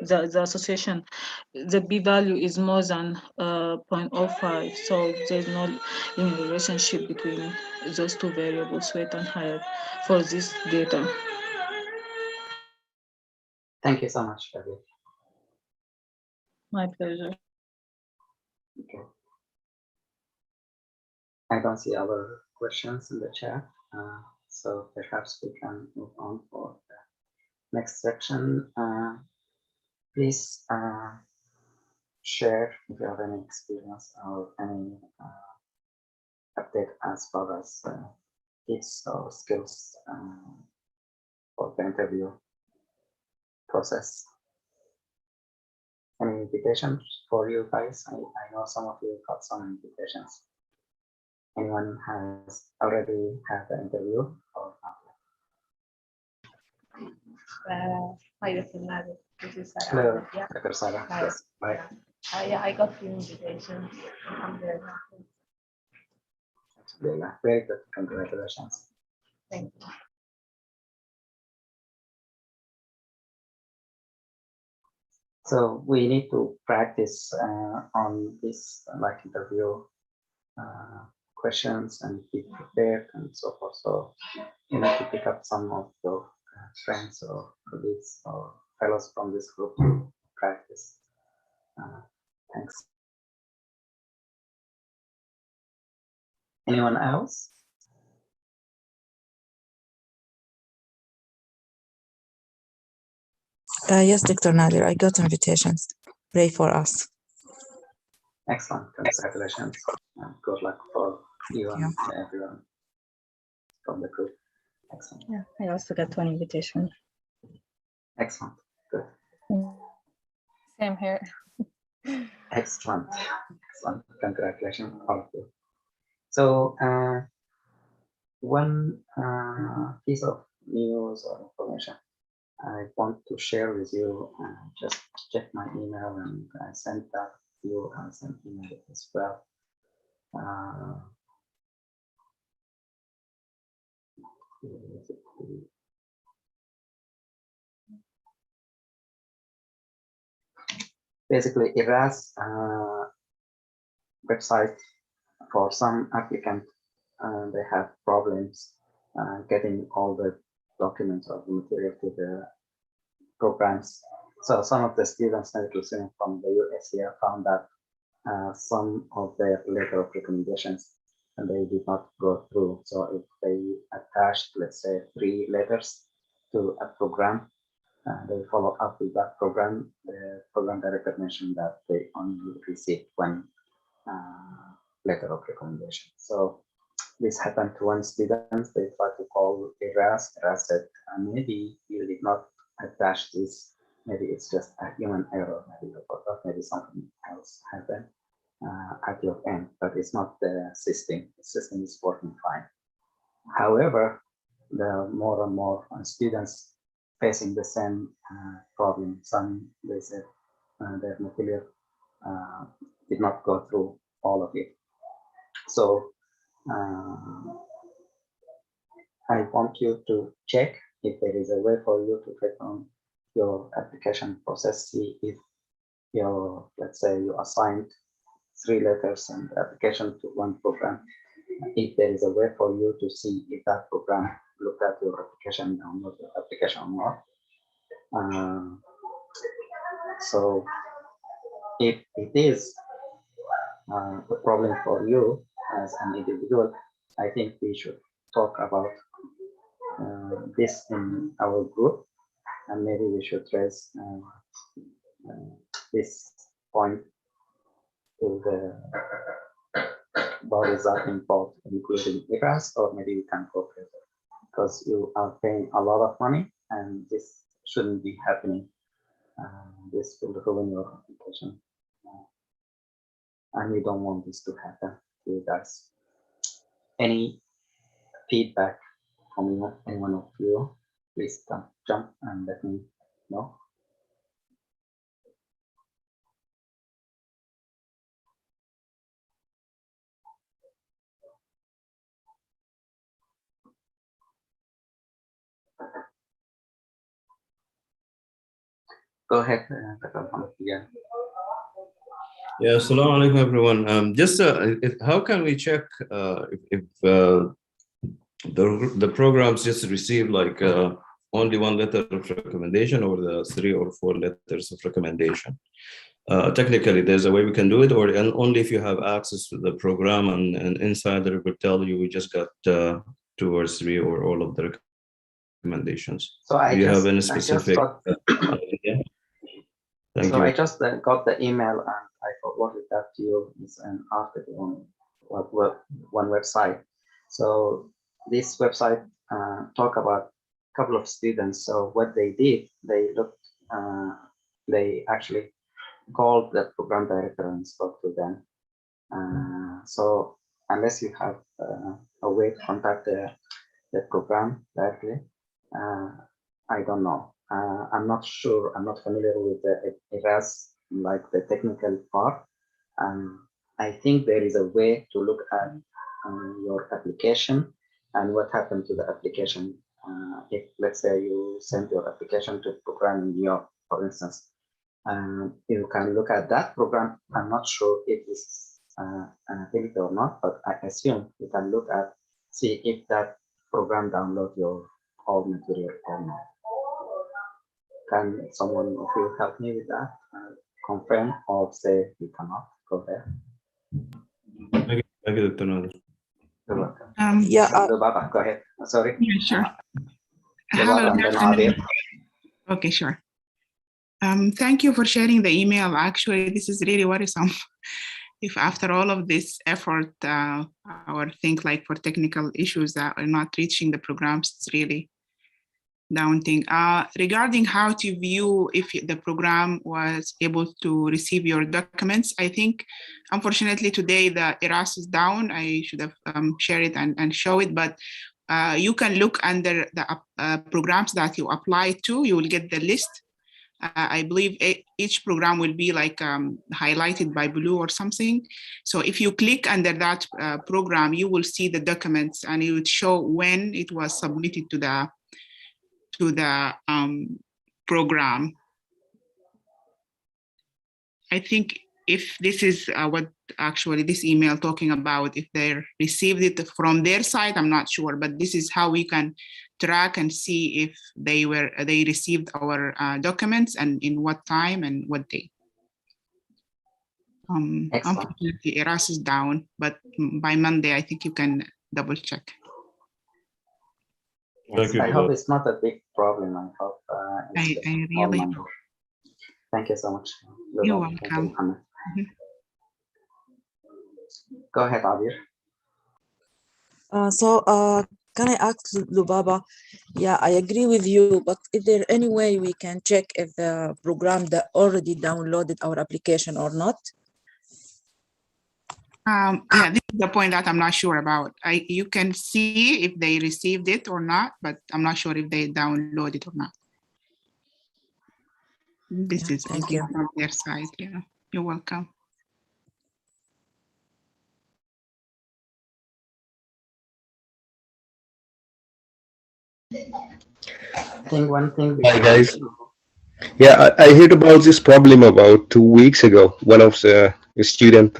The association, the p-value is more than 0.05, so there's no linear relationship between those two variables, weight and height, for this data. Thank you so much, David. My pleasure. Okay. I don't see other questions in the chat, so perhaps we can move on for the next section. Please share if you have any experience or any update as far as tips or skills for the interview process. Any invitations for you guys? I know some of you got some invitations. Anyone has already had the interview or not? Hi, Dr. Nader. This is Sarah. Hello, Yeah. Dr. Sarah. Hi. Yes, bye. Yeah, I got the invitation. I'm there. Very good. Congratulations. Thank you. So we need to practice on this like interview questions and be prepared and so forth. So you need to pick up some of your friends or colleagues or fellows from this group to practice. Thanks. Anyone else? Yes, Dr. Nadir, I got invitations. Pray for us. Excellent. Congratulations. And good luck for you Thank and everyone from the group. Excellent. Yeah, I also got one invitation. Excellent. Good. Same here. Excellent. Excellent. Congratulations, all of you. So one piece of news or information I want to share with you. Just check my email and I sent that to you as an email as well. Basically, IRAS website, for some applicants, they have problems getting all the documents or the material to the programs. So some of the students, medical students from the US here, found that some of their letter of recommendations and they did not go through. So if they attached, let's say, 3 letters to a program, they follow up with that program. The program director mentioned that they only received 1 letter of recommendation. So this happened to one student. They tried to call IRAS. IRAS said, maybe you did not attach this. Maybe it's just a human error. Maybe you forgot. Maybe something else happened at your end, but it's not the system. The system is working fine. However, there are more and more students facing the same problem. Some, they said their material did not go through all of it. So I want you to check if there is a way for you to click on your application process, see if your, let's say you assigned 3 letters and application to 1 program, if there is a way for you to see if that program looked at your application, download your application or not. So if it is a problem for you as an individual, I think we should talk about this in our group, and maybe we should raise this point to the bodies that involved, including IRAS, or maybe we can go further, because you are paying a lot of money and this shouldn't be happening. This will ruin your application. And we don't want this to happen to you guys. Any feedback from you, any one of you please jump and let me know. Go ahead, Dr. Muhammad. Yeah. Yeah, assalamu alaikum everyone. How can we check if the programs just receive like only one letter of recommendation or the 3 or 4 letters of recommendation? Technically, there's a way we can do it, or and only if you have access to the program and insider will tell you we just got 2 or 3 or all of the recommendations. So do you have any specific idea? Thank you. I just got the email and I forwarded that to you. It's an article on one website. So this website talk about a couple of students. So what they did, they looked, they actually called the program director and spoke to them. So unless you have a way to contact the program directly, I don't know. I'm not sure. I'm not familiar with the ERAS, like the technical part. I think there is a way to look at your application and what happened to the application. If let's say you send your application to program in New York, for instance, you can look at that program. I'm not sure if it's an ability or not, but I assume you can look at, see if that program download your whole material or not. Can someone of you help me with that? Confirm or say you cannot go there? Thank you, Dr. Nader. You're welcome. Yeah. Baba, go ahead. Sorry. Yeah, sure. Hello, Hello. Good afternoon. Okay, sure. Thank you for sharing the email. Actually, this is really worrisome. If after all of this effort, our think like for technical issues that are not reaching the programs, it's really daunting. Regarding how to view if the program was able to receive your documents, I think, unfortunately, today the ERAS is down. I should have shared it and show it, but you can look under the programs that you apply to. You will get the list. I believe each program will be like highlighted by blue or something. So if you click under that program, you will see the documents and it would show when it was submitted to the program. I think if this is what actually this email talking about, if they received it from their side, I'm not sure, but this is how we can track and see if they received our documents and in what time and what day. Unfortunately, ERAS is down, but by Monday, I think you can double check. Yes, I hope it's not a big problem. I hope I really hope. Thank you so much. You're welcome. Go ahead, Abir. Can I ask Lubaba? Yeah, I agree with you, but is there any way we can check if the program that already downloaded our application or not? Yeah, this is the point that I'm not sure about. You can see if they received it or not, but I'm not sure if they download it or not. This is thank you from their side. Yeah, you're welcome. I think one thing. Hi guys. Yeah, I heard about this problem about 2 weeks ago. One of the student,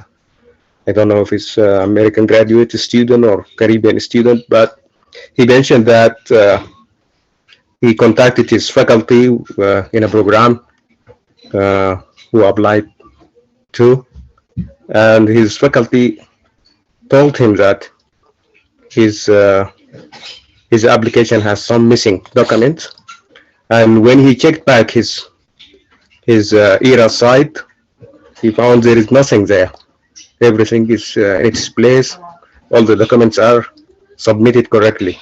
I don't know if it's American graduate student or Caribbean student, but he mentioned that he contacted his faculty in a program who applied to, and his faculty told him that his application has some missing documents, and when he checked back his ERA site, he found there is nothing there. Everything is in its place. All the documents are submitted correctly.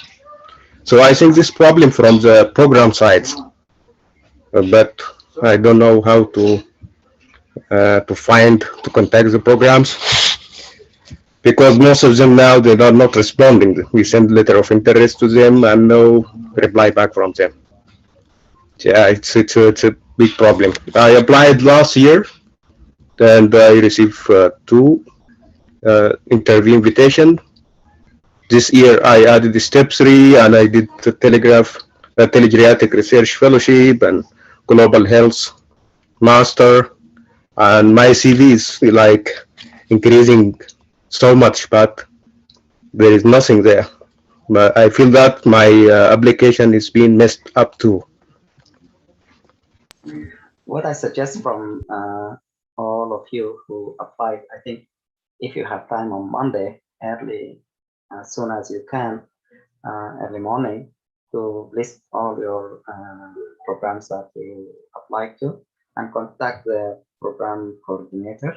So I think this problem from the program side, but I don't know how to contact the programs, because most of them now, they are not responding. We send letter of interest to them and no reply back from them. Yeah, it's a big problem. I applied last year and I received two interview invitation. This year I added the step 3 and I did the Telegeriatric Research Fellowship and Global Health Master, and my CV is like increasing so much, but there is nothing there. But I feel that my application is being messed up too. What I suggest from all of you who applied, I think if you have time on Monday, early, as soon as you can, early morning, to list all your programs that you applied to and contact the program coordinator.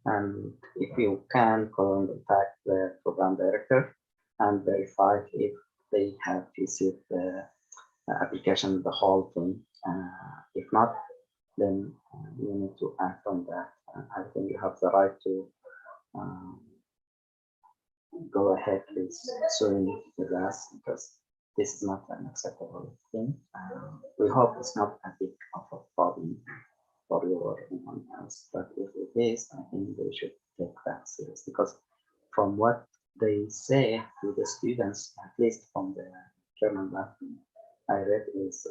And if you can, contact the program director and verify if they have received the application, the whole thing. If not, then you need to act on that. I think you have the right to go ahead with suing with us, because this is not an acceptable thing. We hope it's not a big of a problem for you or anyone else, but if it is, I think they should take that serious, because from what they say to the students, at least from the journal that I read, is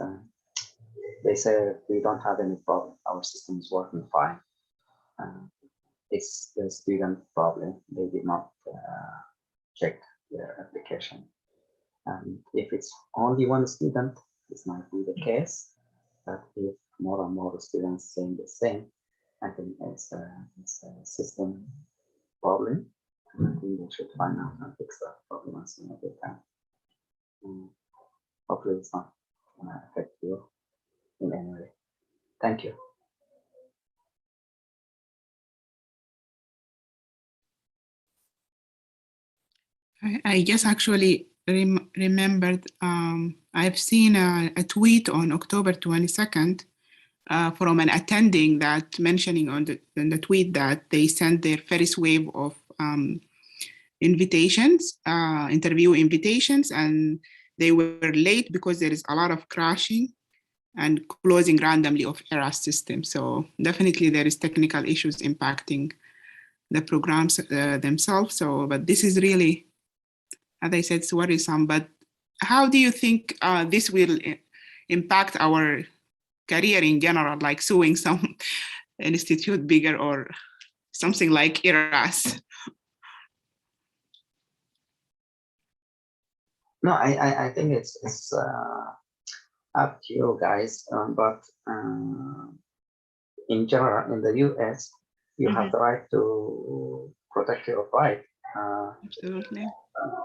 they say we don't have any problem, our system is working fine. It's the student problem, they did not check their application. And if it's only one student, this might be the case, but if more and more students saying the same, I think it's a system problem. I think they should find out and fix that problem as soon as they can. Hopefully it's not going to affect you in any way. Thank you. I just actually remembered, I've seen a tweet on October 22nd from an attending that mentioning on the tweet that they sent their first wave of invitations, interview invitations, and they were late because there is a lot of crashing and closing randomly of ERA system. So definitely there is technical issues impacting the programs themselves. So, but this is really, as I said, it's worrisome. But how do you think this will impact our career in general, like suing some institute bigger or something like ERAS? No, I think it's up to you guys, but in general, in the US, you have the right to protect your right. Absolutely.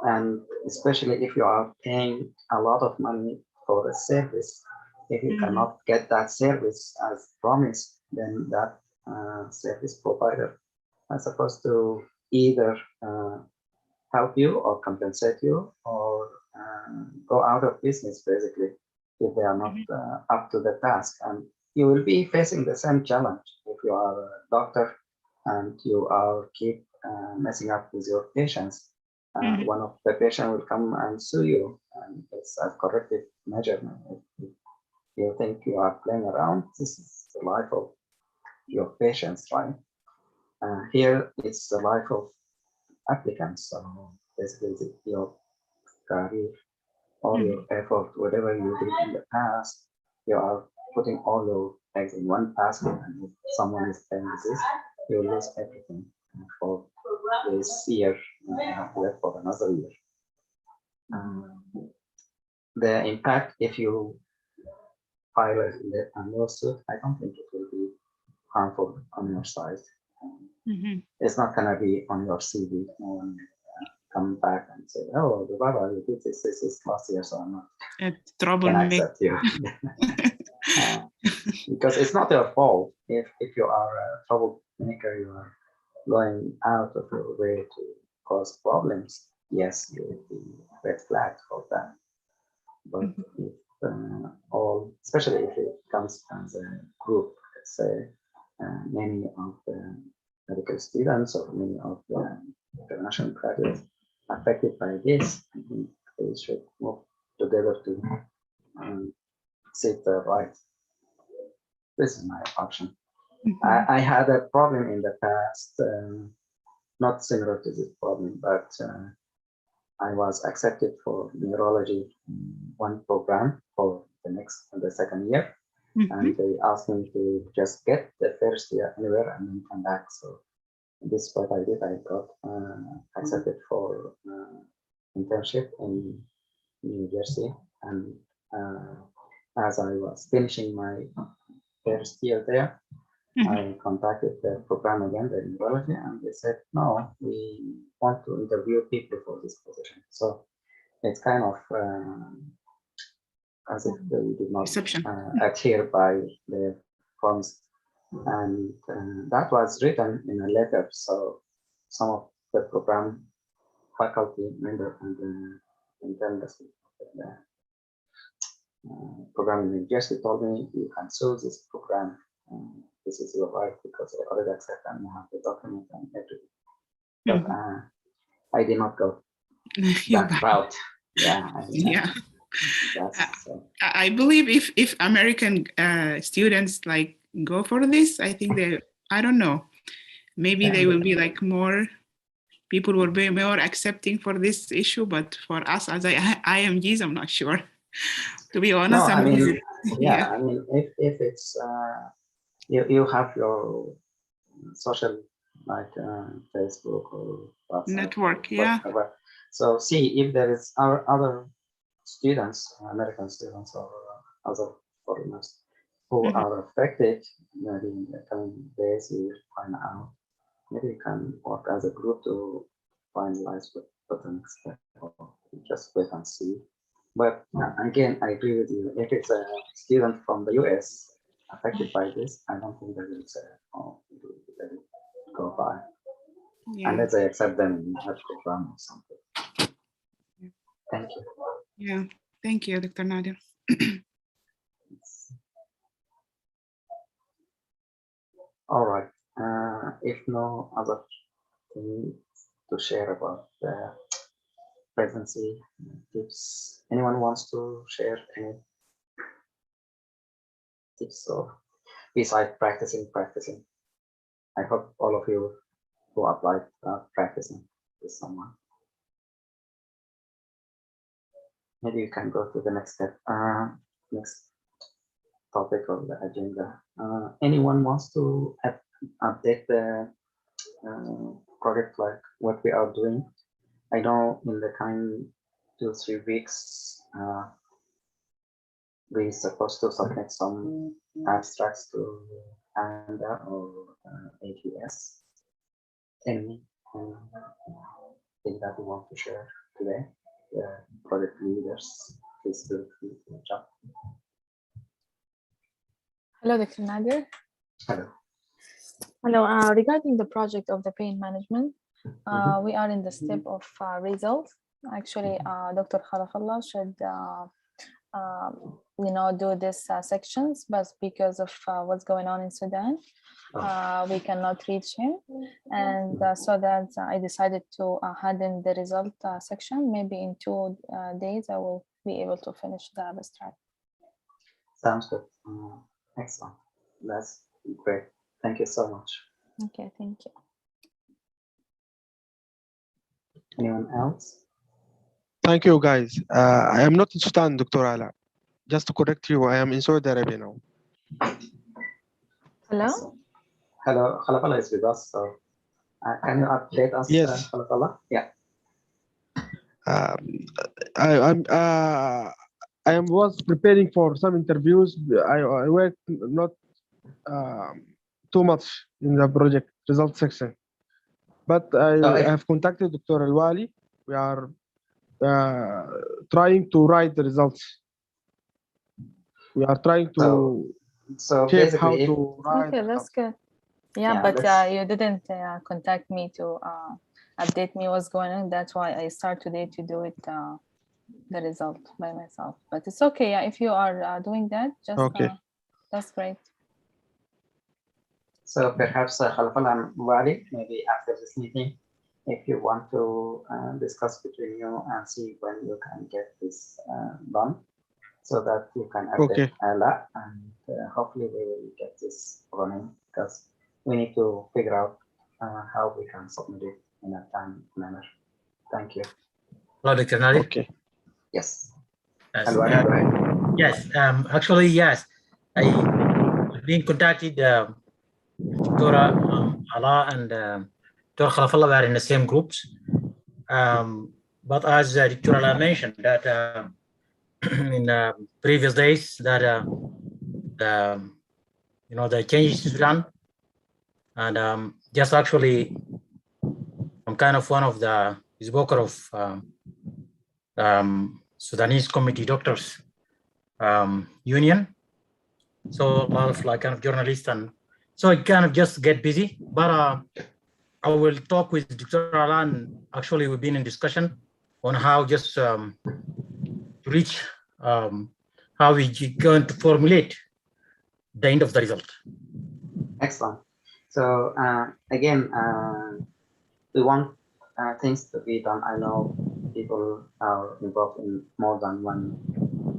And especially if you are paying a lot of money for a service, if you cannot get that service as promised, then that service provider is supposed to either help you or compensate you or go out of business, basically, if they are not up to the task. And you will be facing the same challenge if you are a doctor and you are keep messing up with your patients. One of the patient will come and sue you, and it's a corrective measurement. If you think you are playing around, this is the life of your patients, right? Here, it's the life of applicants. So basically, your career, all your effort, whatever you did in the past, you are putting all your eggs in one basket, and if someone is paying this, you lose everything for this year, and you have left for another year. The impact, if you file a lawsuit, I don't think it will be harmful on your side. It's not going to be on your CV. No one come back and say, "Oh, Baba, you did this last year, so I'm not can accept you." Because it's not your fault. If you are a troublemaker, you are going out of your way to cause problems. Yes, you will be red flag for that. But if all, especially if it comes as a group, let's say many of the medical students or many of the international graduates affected by this, I think they should move together to sit right. This is my option. Mhm. I had a problem in the past, not similar to this problem, but I was accepted for neurology one program for the second year, and they asked me to just get the first year anywhere and then come back. So this is what I did. I got accepted for internship in New Jersey, and as I was finishing my first year there, I contacted the program again, the neurology, and they said, no, we want to interview people for this position. So it's kind of as if they did not adhere by the promise. And that was written in a letter. So some of the program faculty member and the intern program in New Jersey told me, you can sue this program. This is your right because I already accept and you have the document and everything. But I did not go that route. Yeah. Yeah. So. I believe if American students like go for this, I think they, I don't know, maybe they will be like more, people will be more accepting for this issue, but for us as IMGs, I'm not sure. To be honest, no, I mean, yeah, I mean, if it's you have your social like Facebook or WhatsApp network, or yeah. whatever. So see if there is our other students, American students or other foreigners who are affected. Maybe in the coming days we will find out. Maybe we can work as a group to finalize what the next step, or just wait and see. But again, I agree with you. If it's a student from the US affected by this, I don't think they will say, oh, they will go by. Unless they accept them in a program or something. Thank you. Yeah, thank you, Dr. Nadia. All right. If no other thing to share about the pregnancy tips, anyone wants to share any tips or besides practicing? I hope all of you who applied are practicing with someone. Maybe you can go to the next step, next topic of the agenda. Anyone wants to update the project, like what we are doing? I know in the coming 2-3 weeks, we're supposed to submit some abstracts to ANDA or ATS. Any thing that we want to share today? The project leaders, please feel free to jump. Hello, Dr. Nadir. Hello. Hello. Regarding the project of the pain management, we are in the step of results. Actually, Dr. Khalafallah should do this sections, but because of what's going on in Sudan, we cannot reach him, and so that I decided to hand in the result section. Maybe in 2 days I will be able to finish the abstract. Sounds good. Excellent. That's great. Thank you so much. Okay, thank you. Anyone else? Thank you, guys. I am not in Sudan, Dr. Ala. Just to correct you, I am in Saudi Arabia now. Hello? Hello, Khalafallah is with us, so can you update us, Yes. Khalafallah? Yeah. I was preparing for some interviews. I worked not too much in the project result section, but I have contacted Dr. Al-Wali. We are trying to write the results. We are trying to shape how to write. Okay, that's good. Yeah, but you didn't contact me to update me what's going on. That's why I start today to do it, the result by myself. But it's okay. Yeah, if you are doing that, just that's great. So perhaps Khalafallah and Wali, maybe after this meeting, if you want to discuss between you and see when you can get this done, so that you can update Okay. Ala, and hopefully we will get this running, because we need to figure out how we can submit it in a time manner. Thank you. Hello, Dr. Nadir. Okay. Yes. Yes, Alwari, go ahead. yes. Actually, yes. I've been contacted. Dora Ala and Dr. Khalafallah were in the same groups. But as Dr. Ala mentioned that in previous days that the changes to Sudan, and just actually I'm kind of one of the speaker of Sudanese Committee Doctors Union. So a lot of like kind of journalists, and so I kind of just get busy. But I will talk with Dr. Alan. Actually, we've been in discussion on how just to reach how we going to formulate the end of the result. Excellent. So again, we want things to be done. I know people are involved in more than one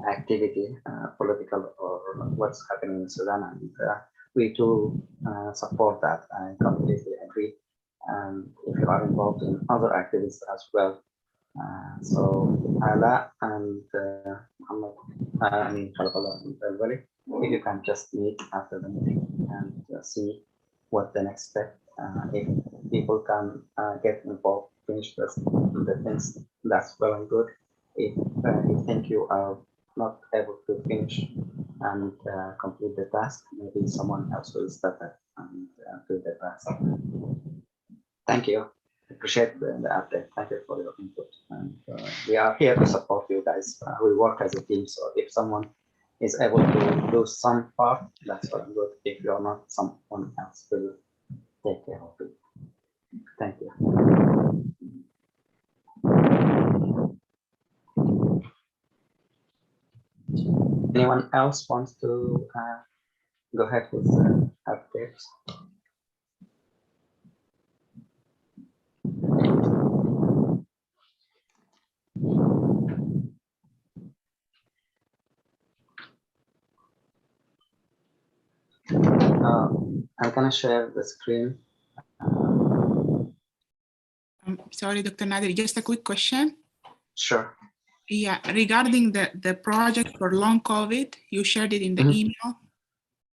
activity, political or what's happening in Sudan, and we do support that. I completely agree. And if you are involved in other activities as well, so Ala and Muhammad, I mean Khalafallah and Al-Wali, if you can just meet after the meeting and see what the next step. If people can get involved, finish the things, that's well and good. If you think you are not able to finish and complete the task, maybe someone else will step up and do the task. Thank you. Appreciate the update. Thank you for your input. And we are here to support you guys. We work as a team, so if someone is able to do some part, that's well and good. If you're not, someone else will take care of it. Thank you. Anyone else wants to go ahead with updates? I'm gonna share the screen. Sorry, Dr. Nadir, just a quick question. Sure. Yeah, regarding the project for long COVID, you shared it in the email.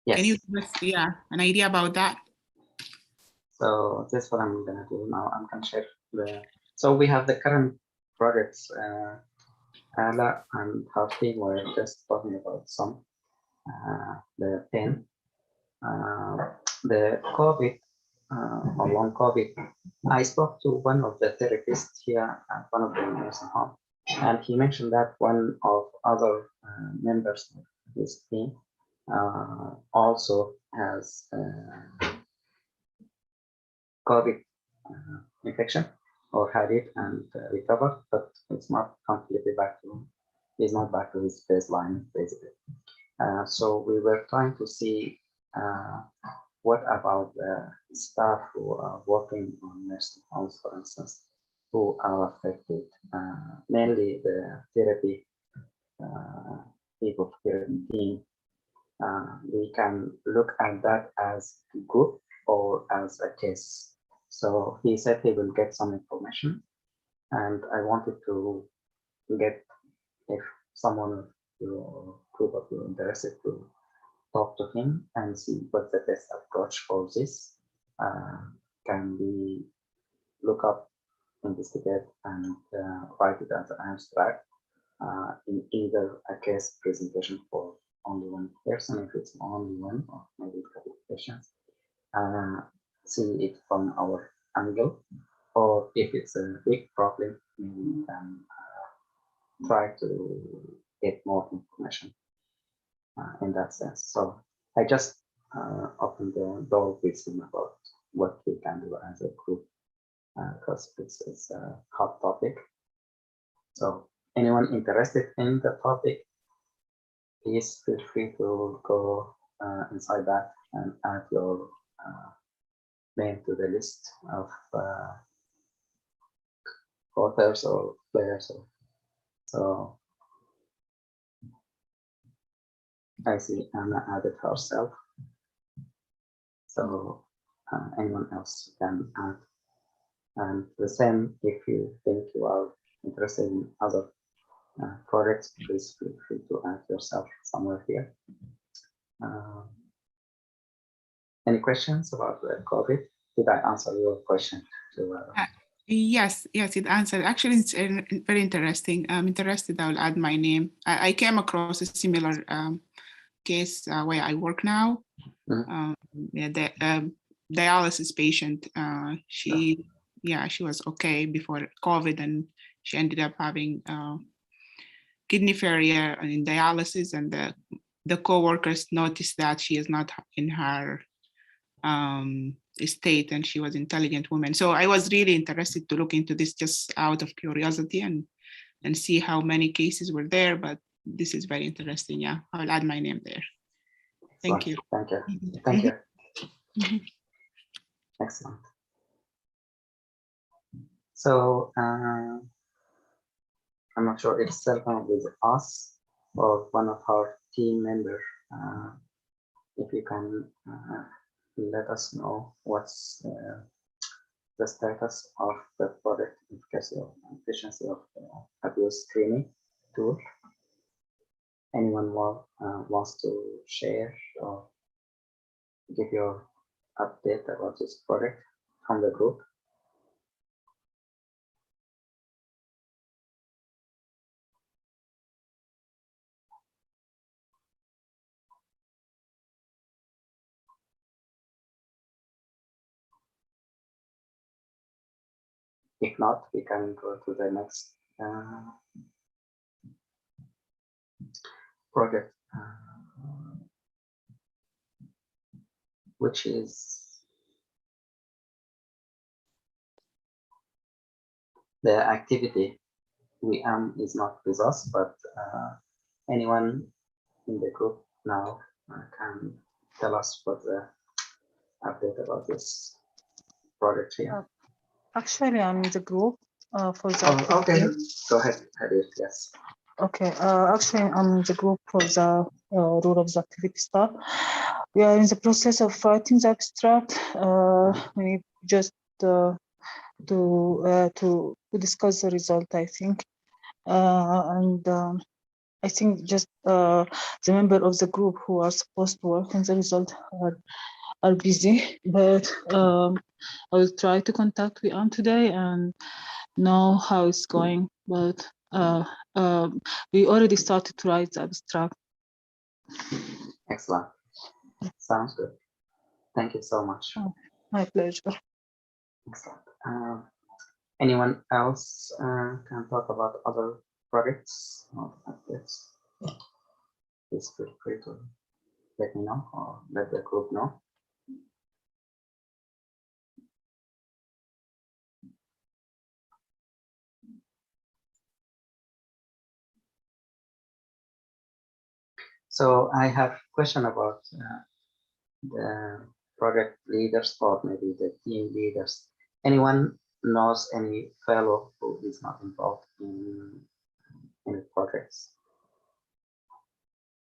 Yes. Can you give us an idea about that? So that's what I'm gonna do now. I'm gonna share so we have the current projects. Ala and her team were just talking about some the pain, the COVID or long COVID. I spoke to one of the therapists here at one of the nursing home, and he mentioned that one of other members of his team also has COVID infection or had it and recovered, but it's not completely back to, he's not back to his baseline basically. So we were trying to see what about the staff who are working on nursing homes, for instance, who are affected, mainly the therapy people, therapy team. We can look at that as a group or as a case. So he said he will get some information, and I wanted to get, if someone of your group of you interested, to talk to him and see what the best approach for this can be. Look up, investigate, and write it as an abstract in either a case presentation for only one person, if it's only one, or maybe a couple of patients. See it from our angle, or if it's a big problem, maybe we can try to get more information in that sense. So I just opened the door with him about what we can do as a group, because it's a hot topic. So anyone interested in the topic, please feel free to go inside that and add your name to the list of authors or players. So I see Anna added herself. So anyone else can add. And the same, if you think you are interested in other projects, please feel free to add yourself somewhere here. Any questions about the COVID? Did I answer your question? Yes, it answered. Actually, it's very interesting. I'm interested. I'll add my name. I came across a similar case where I work now. The dialysis patient. She was okay before COVID, and she ended up having kidney failure and in dialysis. And the co-workers noticed that she is not in her state, and she was an intelligent woman. So I was really interested to look into this just out of curiosity and see how many cases were there. But this is very interesting. Yeah, I'll add my name there. Thank you. Thank you. Thank you. Excellent. So I'm not sure if Selma with us or one of our team members, if you can let us know what's the status of the product efficiency of abuse screening tool. Anyone wants to share or give your update about this product from the group? If not, we can go to the next project, which is the activity. Is not with us, but anyone in the group now can tell us what the update about this project here. Actually, I'm in the group for the. Okay, go ahead, Hadith. Yes. Okay, actually, I'm in the group for the rule of the activity stuff. We are in the process of writing the abstract. We just to discuss the result, I think, and I think just the member of the group who are supposed to work on the result are busy, but I will try to contact Wiam today and know how it's going. But we already started to write the abstract. Excellent. Sounds good. Thank you so much. Oh, my pleasure. Excellent. Anyone else can talk about other projects or updates? Please feel free to let me know or let the group know. So I have a question about the project leaders or maybe the team leaders. Anyone knows any fellow who is not involved in any projects?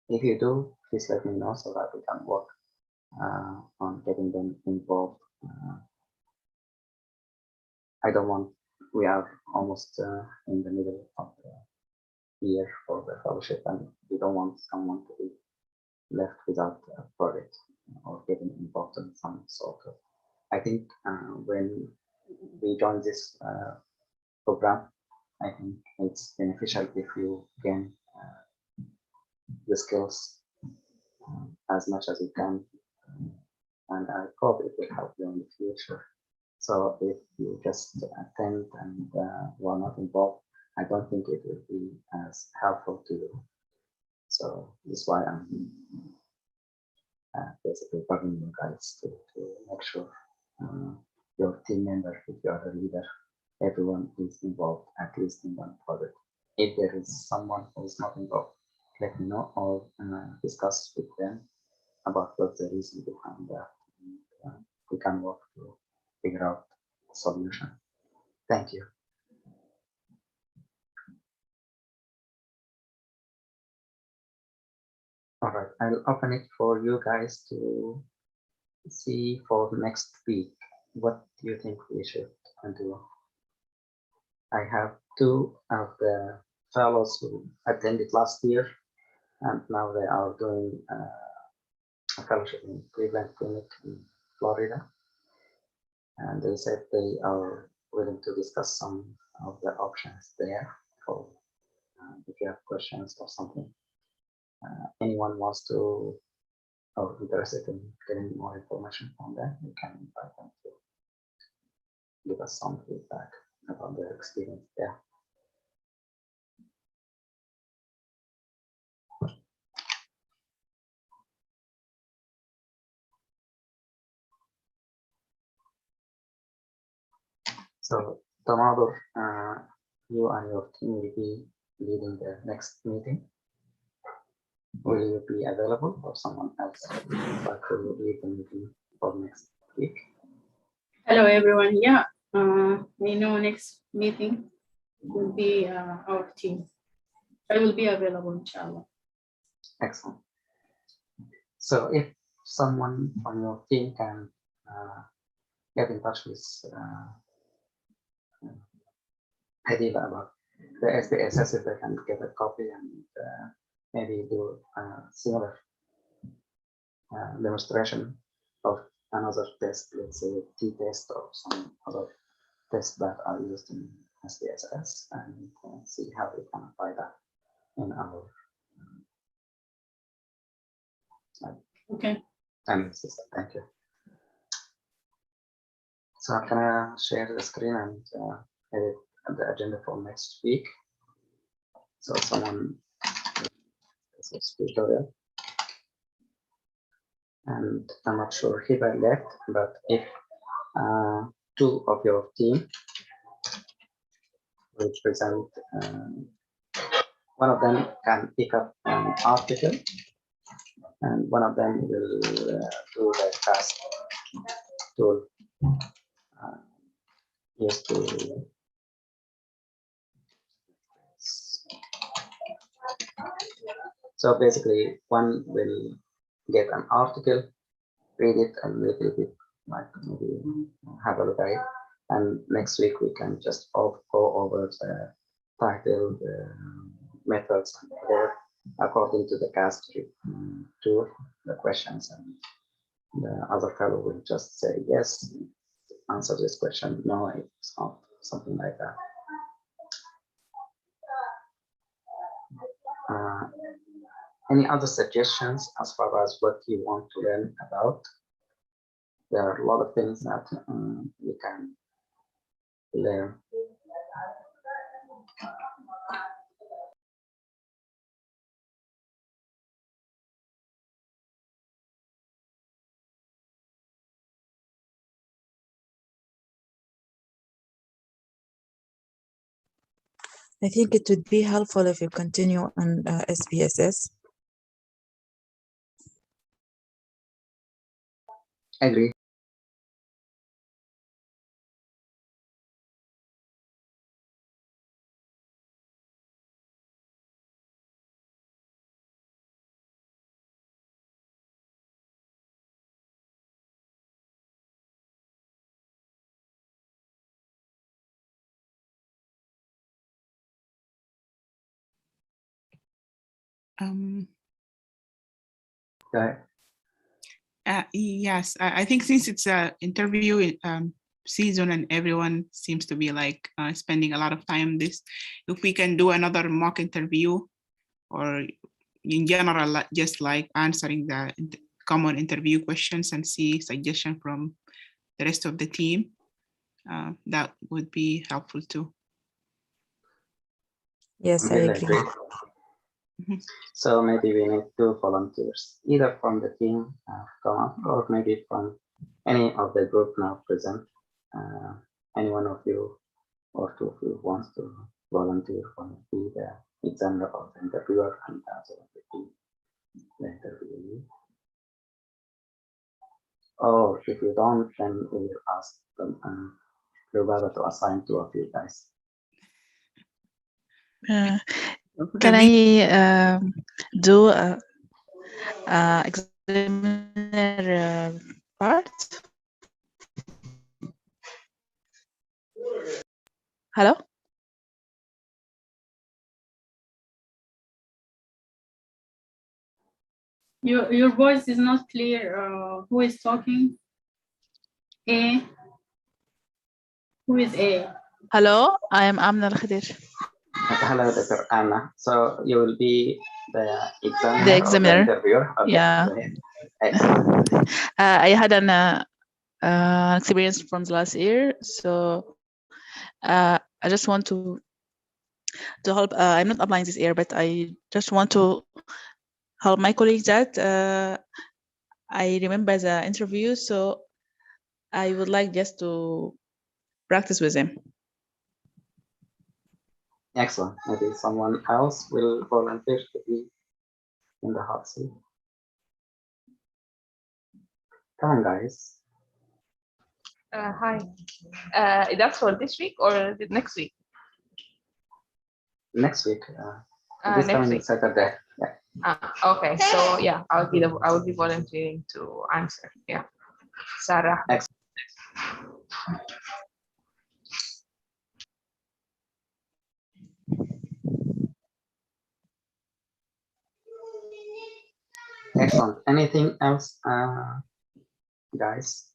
If you do, please let me know so that we can work on getting them involved. I don't want, we are almost in the middle of the year for the fellowship, and we don't want someone to be left without a project or getting involved in some sort of. I think when we join this program, I think it's beneficial if you gain the skills as much as you can, and I hope it will help you in the future. So if you just attend and you are not involved, I don't think it will be as helpful to you. So that's why I'm basically bugging you guys to make sure your team member, if you are a leader, everyone is involved at least in one project. If there is someone who is not involved, let me know or discuss with them about what the reason behind that. We can work to figure out a solution. Thank you. All right. I'll open it for you guys to see for next week. What do you think we should do? I have two of the fellows who attended last year, and now they are doing a fellowship in Cleveland Clinic in Florida. And they said they are willing to discuss some of the options there for if you have questions or something. Anyone wants to or interested in getting more information from them, you can invite them to give us some feedback about their experience there. So tomorrow, you and your team will be leading the next meeting. Will you be available or someone else like to lead the meeting for next week? Hello, everyone. Yeah, we know next meeting will be our team. I will be available, inshallah. Excellent. So if someone from your team can get in touch with Hadiba about the SPSS, if they can get a copy and maybe do a similar demonstration of another test, let's say t-test or some other tests that are used in SPSS, and see how we can apply that in our system. Thank you. So I'm gonna share the screen and edit the agenda for next week. So someone this tutorial, and I'm not sure if I left, but if two of your team will present, one of them can pick up an article, and one of them will do the task tool used to so basically one will get an article, read it a little bit, like maybe have a look at it, and next week we can just go over the title, the methods, and whatever according to the cast tool, the questions, and the other fellow will just say yes, answer this question, no, it's not, something like that. Any other suggestions as far as what you want to learn about? There are a lot of things that you can learn. I think it would be helpful if you continue on SPSS. Agree. Yes, I think since it's an interview season and everyone seems to be like spending a lot of time on this, if we can do another mock interview, or in general, just like answering the common interview questions and see suggestion from the rest of the team, that would be helpful too. Yes, I agree. So maybe we need 2 volunteers, either from the team come up, or maybe from any of the group now present. Any one of you or 2 of you wants to volunteer for be the examiner or the interviewer, and also the interviewee. Or if you don't, then we will ask them Rubaba to assign 2 of you guys. Can I do examiner part. Hello? Your voice is not clear. Who is talking? A. Who is A? Hello, I am Amna Al-Khadir. Hello, Dr. Anna. So you will be the examiner, The examiner. or the interviewer? Okay, Yeah. go ahead. Excellent. I had an experience from the last year, so I just want to help. I'm not applying this year, but I just want to help my colleagues that I remember the interview, so I would like just to practice with him. Excellent. Maybe someone else will volunteer to be in the hot seat. Come on, guys. Hi. That's for this week or next week? Next week. This Next coming week. Saturday. Yeah. Okay. So yeah, I will be volunteering to answer. Yeah. Sarah. Excellent. Excellent. Anything else, guys?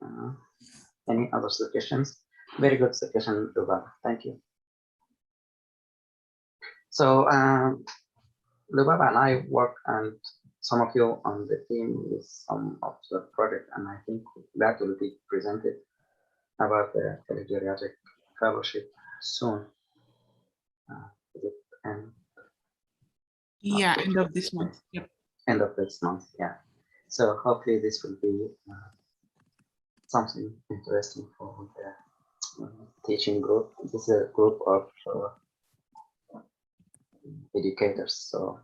Any other suggestions? Very good suggestion, Lubaba. Thank you. So, Lubaba and I work, and some of you on the team with some of the project, and I think that will be presented about the Telegeriatric fellowship soon. Yeah, end of this month. Yep. End of this month, yeah. So hopefully this will be something interesting for the teaching group. This is a group of educators, so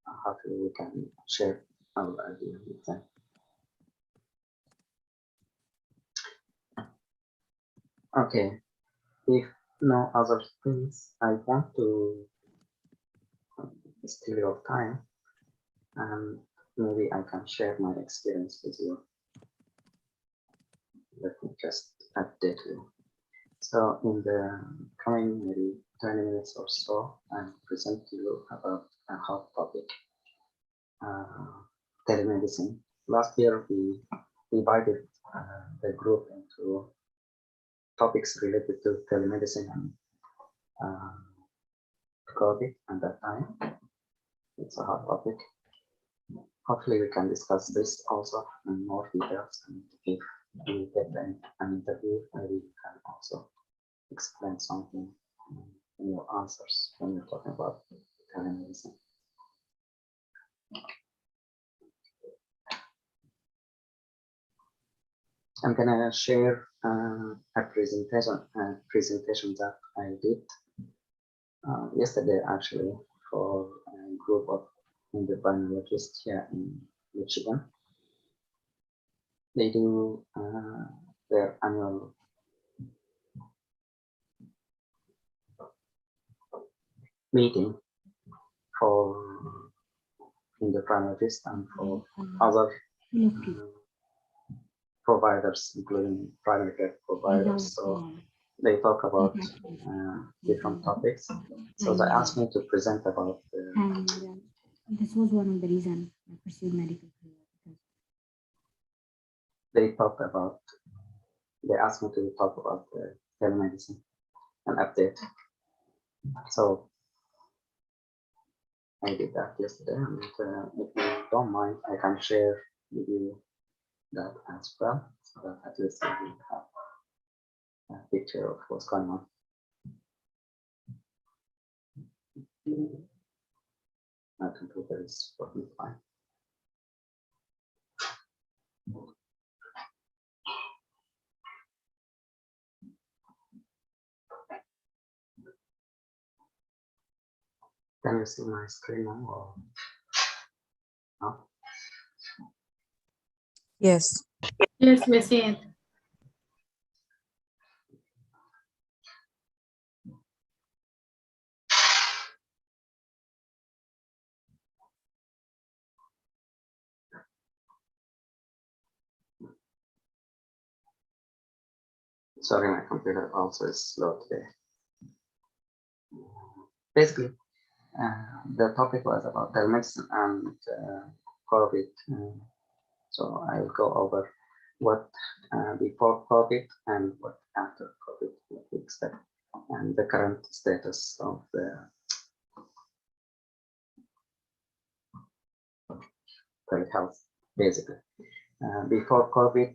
hopefully we can share our ideas with them. Okay, if no other things, I want to steal your time, and maybe I can share my experience with you. Let me just update you. So in the coming maybe 20 minutes or so, I'll present to you about a hot topic, telemedicine. Last year, we divided the group into topics related to telemedicine and COVID at that time. It's a hot topic. Hopefully we can discuss this also in more details, and if we get an interview, maybe we can also explain something in your answers when you're talking about telemedicine. I'm gonna share a presentation that I did yesterday, actually, for a group of endocrinologists here in Michigan. They do their annual meeting for endocrinologists and for other providers, including primary care providers. So they talk about different topics. So they asked me to present about this was one of the reasons I pursued medical career. They asked me to talk about telemedicine and update. So I did that yesterday, and if you don't mind, I can share with you that as well, so that at least you will have a picture of what's going on. My computer is working fine. Can you see my screen now, or no? Yes. Yes, we see it. Sorry, my computer also is slow today. Basically, the topic was about telemedicine and COVID. So I will go over what before COVID and what after COVID, what we expect, and the current status of the telehealth, basically. Before COVID,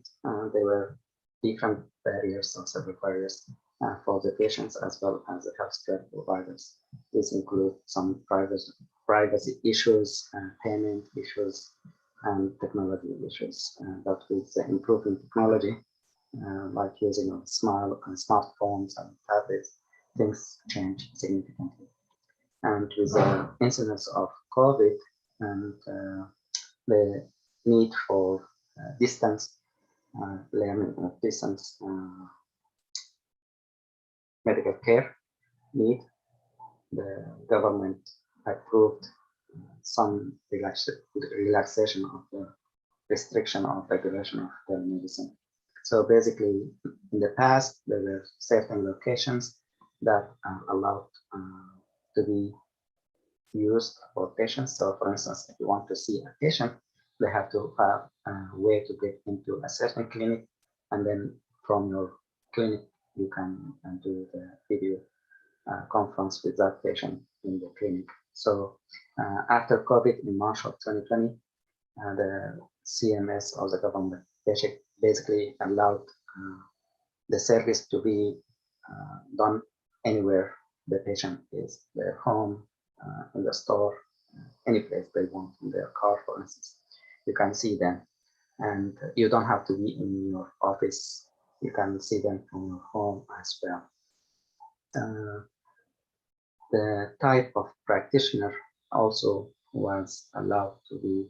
there were different barriers or several barriers for the patients as well as the healthcare providers. This includes some privacy issues, payment issues, and technology issues. But with the improving technology, like using of smartphones and tablets, things change significantly. And with the incidence of COVID and the need for distance learning of distance medical care need, the government approved some relaxation of the restriction of regulation of telemedicine. So basically, in the past, there were certain locations that are allowed to be used for patients. So for instance, if you want to see a patient, they have to have a way to get into a certain clinic, and then from your clinic, you can do the video conference with that patient in the clinic. So after COVID in March of 2020, the CMS or the government basically allowed the service to be done anywhere the patient is, their home, in the store, any place they want, in their car, for instance. You can see them, and you don't have to be in your office. You can see them from your home as well. The type of practitioner also was allowed to be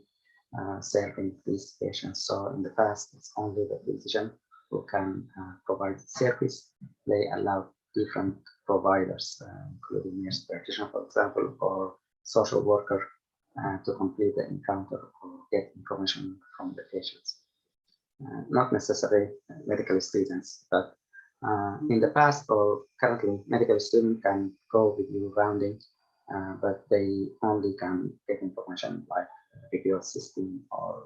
serving these patients. So in the past, it's only the physician who can provide service. They allowed different providers, including nurse practitioner, for example, or social worker, to complete the encounter or get information from the patients. Not necessarily medical students, but in the past or currently, medical students can go with you rounding, but they only can get information like video system or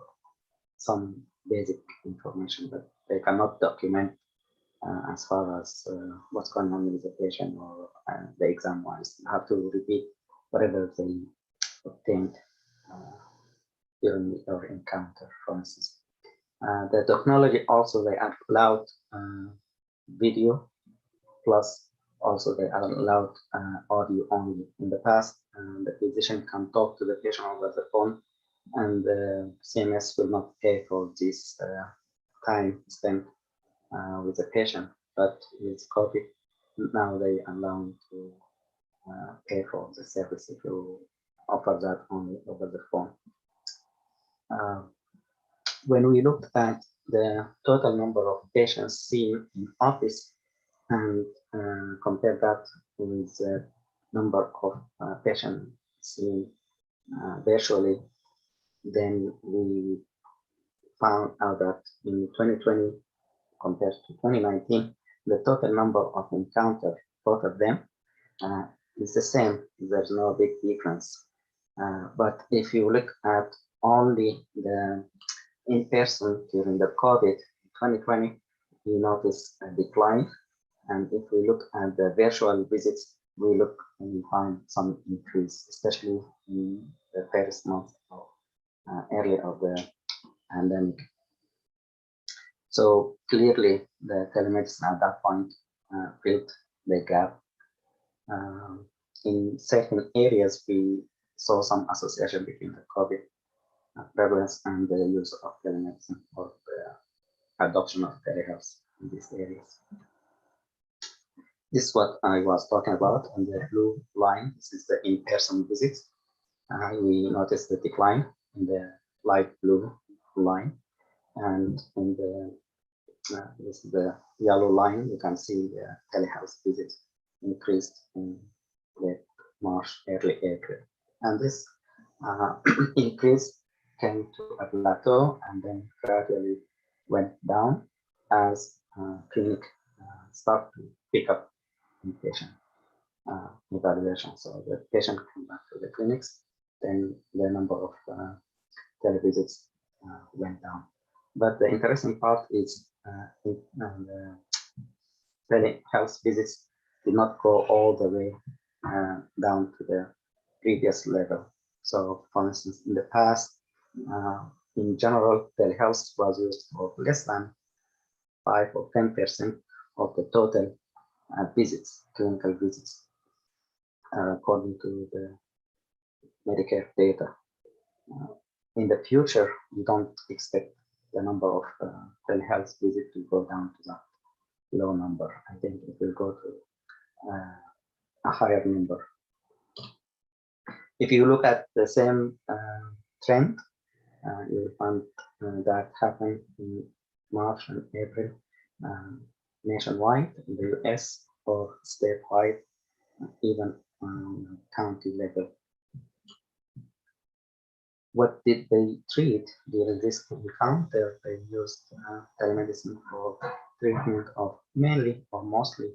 some basic information, but they cannot document as far as what's going on with the patient or the exam wise. You have to repeat whatever they obtained during your encounter, for instance. The technology also, they allowed video, plus also they allowed audio only. In the past, the physician can talk to the patient over the phone, and the CMS will not pay for this time spent with the patient. But with COVID, now they allow to pay for the service if you offer that only over the phone. When we looked at the total number of patients seen in office and compare that with the number of patients seen virtually, then we found out that in 2020 compared to 2019, the total number of encounters, both of them, is the same. There's no big difference. But if you look at only the in-person during the COVID 2020, you notice a decline. And if we look at the virtual visits, we find some increase, especially in the first month of early of the pandemic. So clearly, the telemedicine at that point filled the gap. In certain areas, we saw some association between the COVID prevalence and the use of telemedicine or the adoption of telehealth in these areas. This is what I was talking about on the blue line. This is the in-person visits. We noticed the decline in the light blue line, and in the this is the yellow line. You can see the telehealth visits increased in late March, early April, and this increase came to a plateau and then gradually went down as clinic start to pick up in patient evaluation. So the patient come back to the clinics, then the number of televisits went down. But the interesting part is the telehealth visits did not go all the way down to the previous level. So, for instance, in the past, in general, telehealth was used for less than 5 or 10% of the total visits, clinical visits, according to the Medicare data. In the future, we don't expect the number of telehealth visits to go down to that low number. I think it will go to a higher number. If you look at the same trend, you will find that happened in March and April nationwide in the US or statewide, even on county level. What did they treat during this encounter? They used telemedicine for treatment of mainly or mostly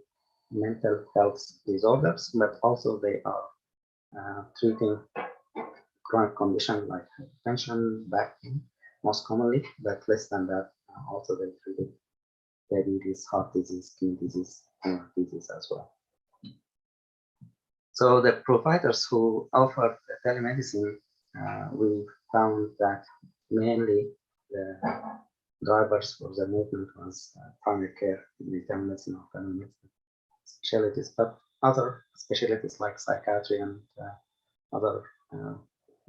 mental health disorders, but also they are treating chronic conditions like hypertension, back pain, most commonly, but less than that. Also, they treated diabetes, heart disease, kidney disease, and disease as well. So the providers who offered telemedicine, we found that mainly the drivers for the movement was primary care, internal medicine, or family medicine specialties, but other specialties like psychiatry and other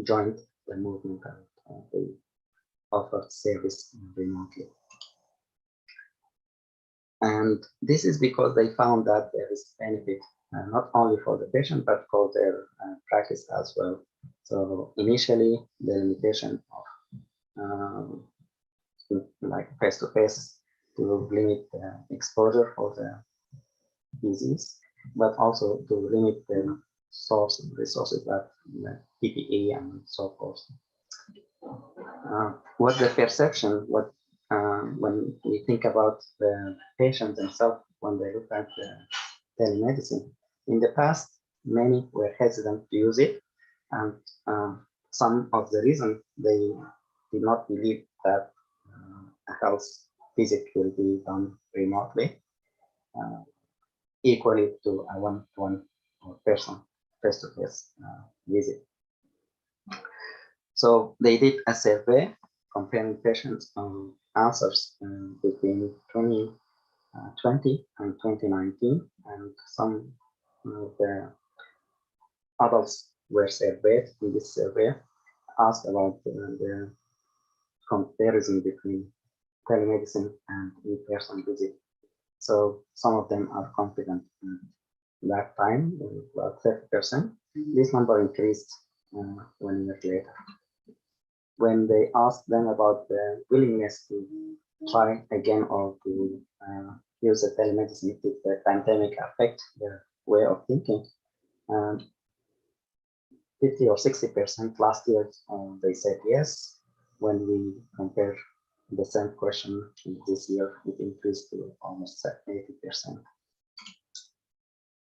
joined the movement, and they offered service remotely. And this is because they found that there is benefit not only for the patient, but for their practice as well. So initially, the limitation of like face-to-face to limit the exposure for the disease, but also to limit the source and resources that PPE and so forth. What the perception, when we think about the patient themselves, when they look at the telemedicine, in the past, many were hesitant to use it, and some of the reason they did not believe that a health visit will be done remotely, equally to a one-to-one or person face-to-face visit. So they did a survey comparing patients' answers between 2020 and 2019, and some of the adults were surveyed in this survey, asked about the comparison between telemedicine and in-person visit. So some of them are confident that time, about 30%. This number increased 1 year later. When they asked them about the willingness to try again or to use the telemedicine, did the pandemic affect their way of thinking? 50 or 60% last year, they said yes. When we compare the same question this year, it increased to almost 80%.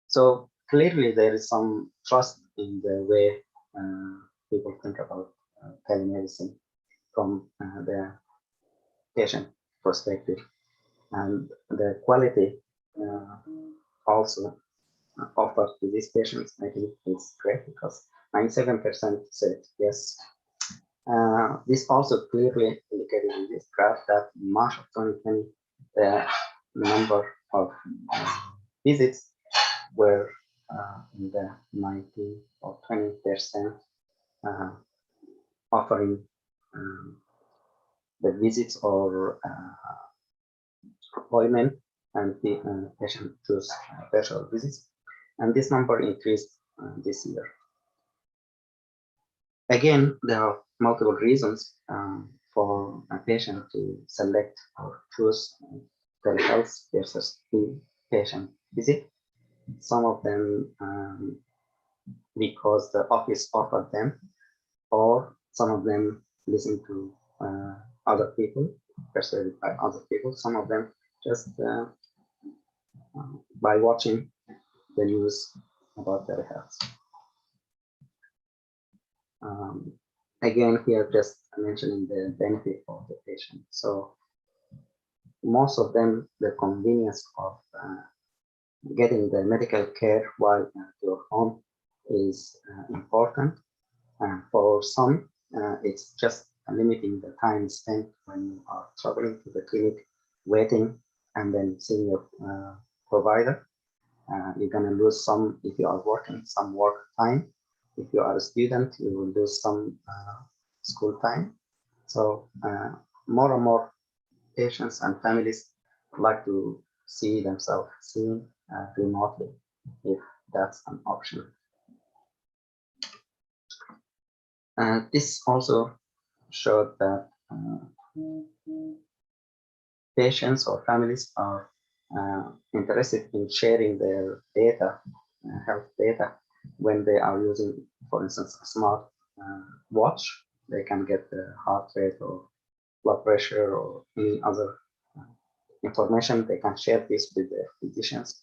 So clearly there is some trust in the way people think about telemedicine from the patient perspective, and the quality also offered to these patients, I think, is great, because 97% said yes. This also clearly indicated in this graph that in March of 2020, the number of visits were in the 19 or 20% offering the visits or appointment, and the patient choose virtual visits, and this number increased this year. Again, there are multiple reasons for a patient to select or choose telehealth versus in-patient visit. Some of them because the office offered them, or some of them listen to other people, persuaded by other people. Some of them just by watching the news about their health. Again, here just mentioning the benefit of the patient. So most of them, the convenience of getting the medical care while at your home is important. For some, it's just limiting the time spent when you are traveling to the clinic, waiting, and then seeing your provider. You're going to lose some if you are working, some work time. If you are a student, you will lose some school time. So more and more patients and families like to see themselves seen remotely, if that's an option. And this also showed that patients or families are interested in sharing their data, health data, when they are using, for instance, a smart watch. They can get the heart rate or blood pressure or any other information. They can share this with their physicians.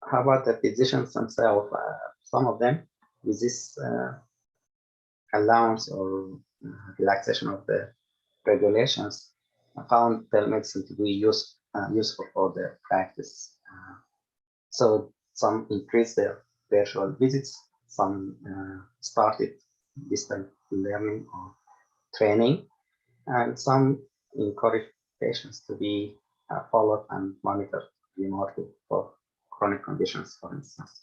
How about the physicians themselves? Some of them, with this allowance or relaxation of the regulations, found telemedicine to be useful for their practice. So some increased their virtual visits, some started distant learning or training, and some encouraged patients to be followed and monitored remotely for chronic conditions, for instance.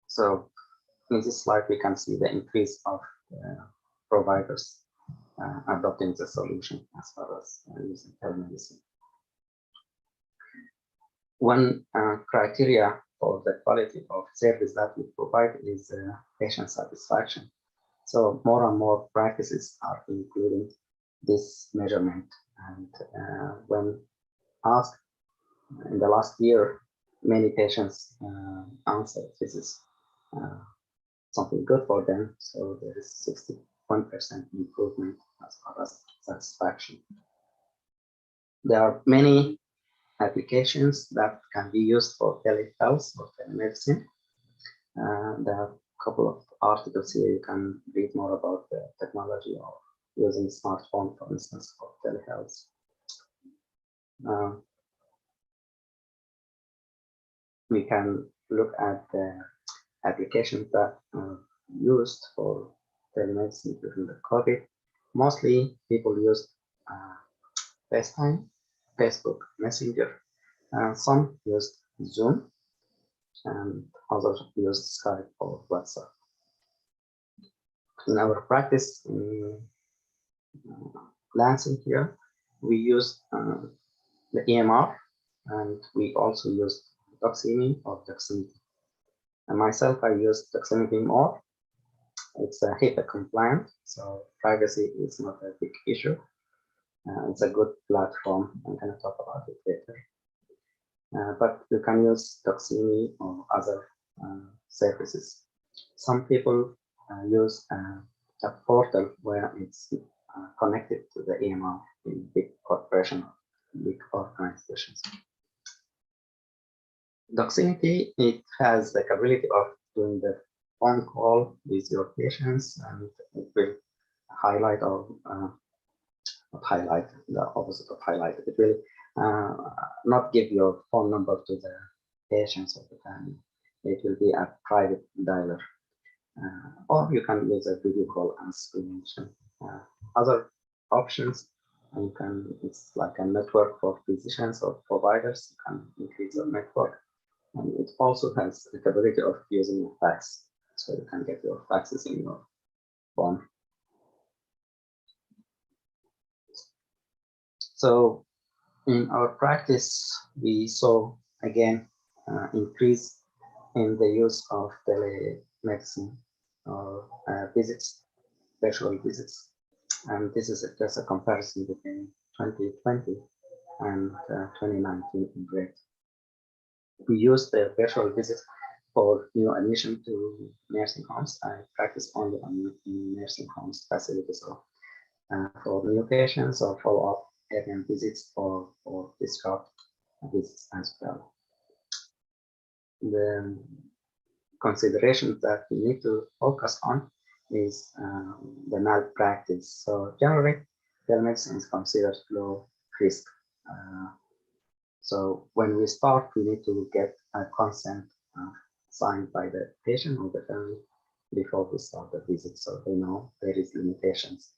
So in this slide, we can see the increase of providers adopting the solution as far as using telemedicine. One criteria for the quality of service that we provide is patient satisfaction. So more and more practices are including this measurement. And when asked in the last year, many patients answered this is something good for them. So there is 61% improvement as far as satisfaction. There are many applications that can be used for telehealth or telemedicine. There are a couple of articles here. You can read more about the technology of using smartphone, for instance, for telehealth. We can look at the applications that are used for telemedicine during the COVID. Mostly people used FaceTime, Facebook Messenger, and some used Zoom, and others used Skype or WhatsApp. In our practice in Lansing here, we use the EMR, and we also use Doximity or Doximity. And myself, I use Doximity more. It's HIPAA compliant, so privacy is not a big issue. It's a good platform. I'm going to talk about it later. But you can use Doximity or other services. Some people use a portal where it's connected to the EMR in big corporations, big organizations. Doximity, it has the capability of doing the phone call with your patients, and it will highlight or not highlight, the opposite of highlight. It will not give your phone number to the patients of the family. It will be a private dialer. Or you can use a video call as we mentioned. Other options, you can, it's like a network for physicians or providers. You can increase your network. And it also has the capability of using a fax. So you can get your faxes in your phone. So in our practice, we saw again increase in the use of telemedicine or visits, virtual visits. And this is just a comparison between 2020 and 2019 in grade. We use the virtual visit for new admission to nursing homes. I practice only on nursing homes facilities, so for new patients or follow-up urgent visits or discharge visits as well. The considerations that we need to focus on is the malpractice. So generally, telemedicine is considered low risk. So when we start, we need to get a consent signed by the patient or the family before we start the visit, so they know there is limitations.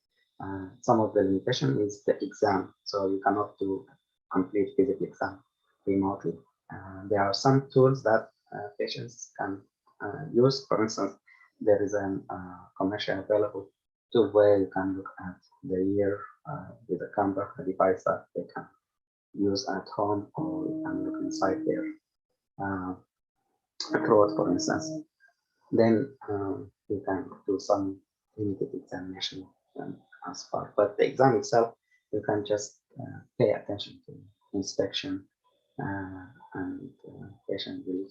Some of the limitation is the exam, so you cannot do complete physical exam remotely. There are some tools that patients can use. For instance, there is a commercially available tool where you can look at the ear with a camera, a device that they can use at home, or you can look inside their throat, for instance. Then you can do some limited examination as far. But the exam itself, you can just pay attention to inspection, and patient will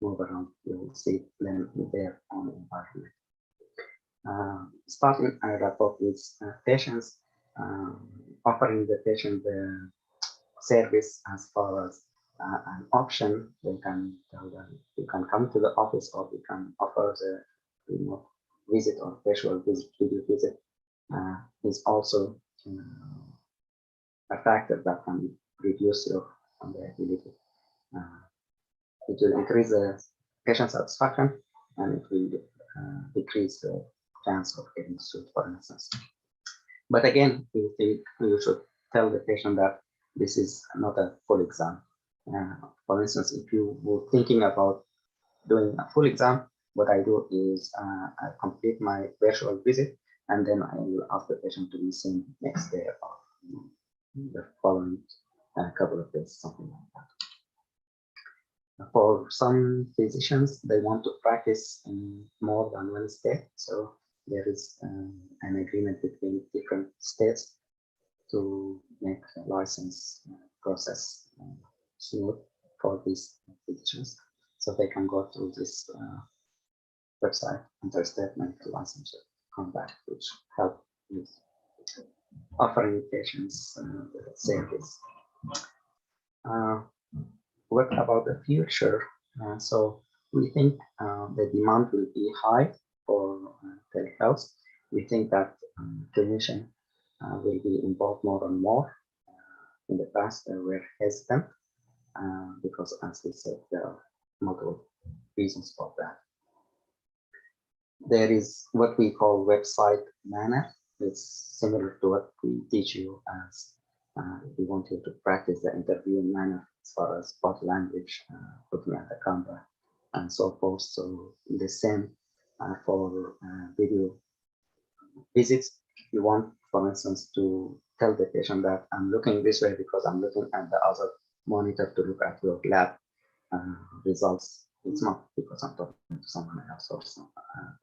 move around. You will see them in their own environment. Starting a rapport with patients, offering the patient the service as far as an option. They can tell them you can come to the office, or we can offer the remote visit or virtual visit, video visit, is also a factor that can reduce your variability. It will increase the patient satisfaction, and it will decrease the chance of getting sued, for instance. But again, we think you should tell the patient that this is not a full exam. For instance, if you were thinking about doing a full exam, what I do is I complete my virtual visit, and then I will ask the patient to be seen next day or the following couple of days, something like that. For some physicians, they want to practice in more than one state, so there is an agreement between different states to make the license process smooth for these physicians, so they can go through this website, interstate medical licensure compact, which help with offering patients the service. What about the future? So we think the demand will be high for telehealth. We think that clinicians will be involved more and more. In the past, they were hesitant because, as we said, there are multiple reasons for that. There is what we call website manner. It's similar to what we teach you as we want you to practice the interviewing manner as far as body language, looking at the camera, and so forth. So the same for video visits. You want, for instance, to tell the patient that I'm looking this way because I'm looking at the other monitor to look at your lab results. It's not because I'm talking to someone else or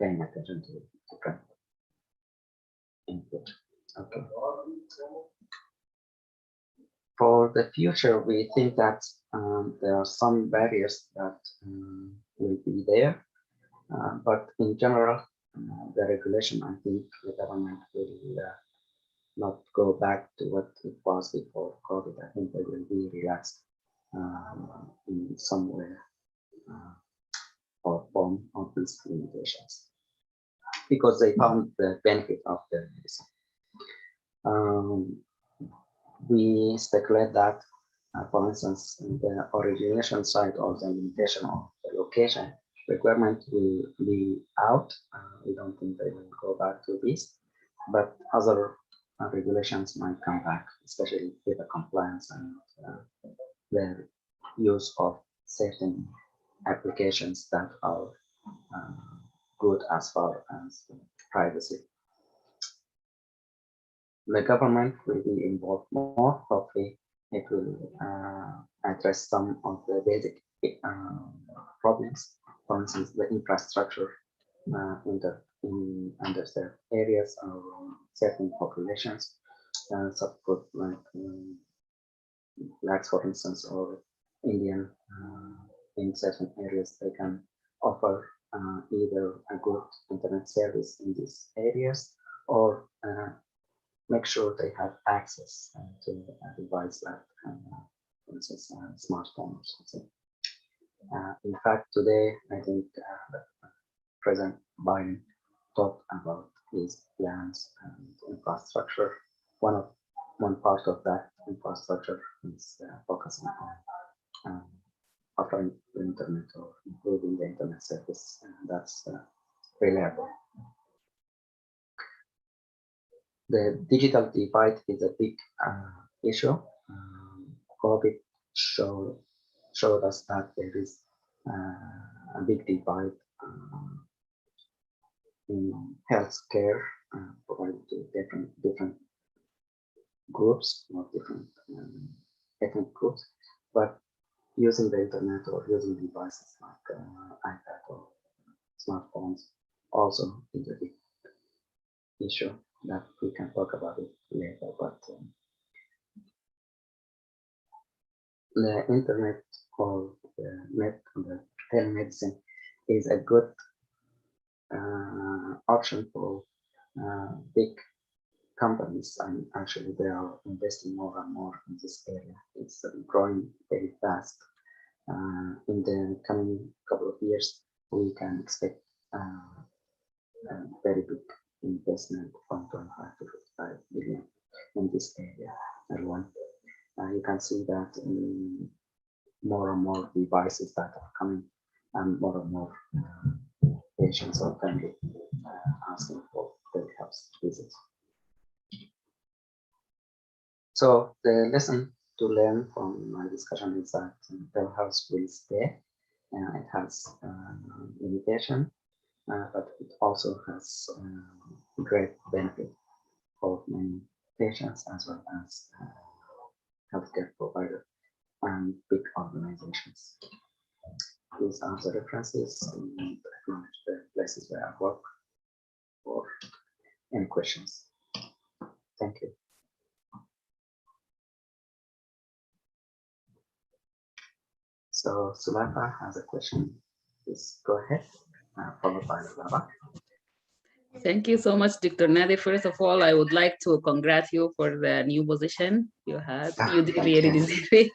paying attention to different input. Okay. For the future, we think that there are some barriers that will be there, but in general, the regulation, I think the government will not go back to what it was before COVID. I think they will be relaxed in some way or form of these limitations, because they found the benefit of the medicine. We speculate that, for instance, the origination site or the limitation of the location requirement will be out. We don't think they will go back to this, but other regulations might come back, especially data compliance and the use of certain applications that are good as far as privacy. The government will be involved more. Hopefully, it will address some of the basic problems. For instance, the infrastructure in underserved areas or certain populations, support like blacks, for instance, or Indian in certain areas. They can offer either a good internet service in these areas, or make sure they have access to a device like, for instance, a smartphone or something. In fact, today, I think President Biden talked about his plans and infrastructure. One part of that infrastructure is focusing on offering the internet or improving the internet service, and that's reliable. The digital divide is a big issue. COVID showed us that there is a big divide in healthcare provided to different groups, not different ethnic groups, but using the internet or using devices like iPad or smartphones also is a big issue that we can talk about it later. But the internet or the telemedicine is a good option for big companies, and actually they are investing more and more in this area. It's growing very fast. In the coming couple of years, we can expect a very big investment, 1.5 to 55 billion in this area alone. You can see that more and more devices that are coming, and more patients or family asking for telehealth visits. So the lesson to learn from my discussion is that telehealth will stay. It has limitation, but it also has great benefit for many patients as well as healthcare providers and big organizations. These are the references and acknowledge the places where I work for any questions. Thank you. So Sulaifa has a question. Please go ahead, followed by Lava. Thank you so much, Dr. Nadi. First of all, I would like to congratulate you for the new position you had. You did really deserve it.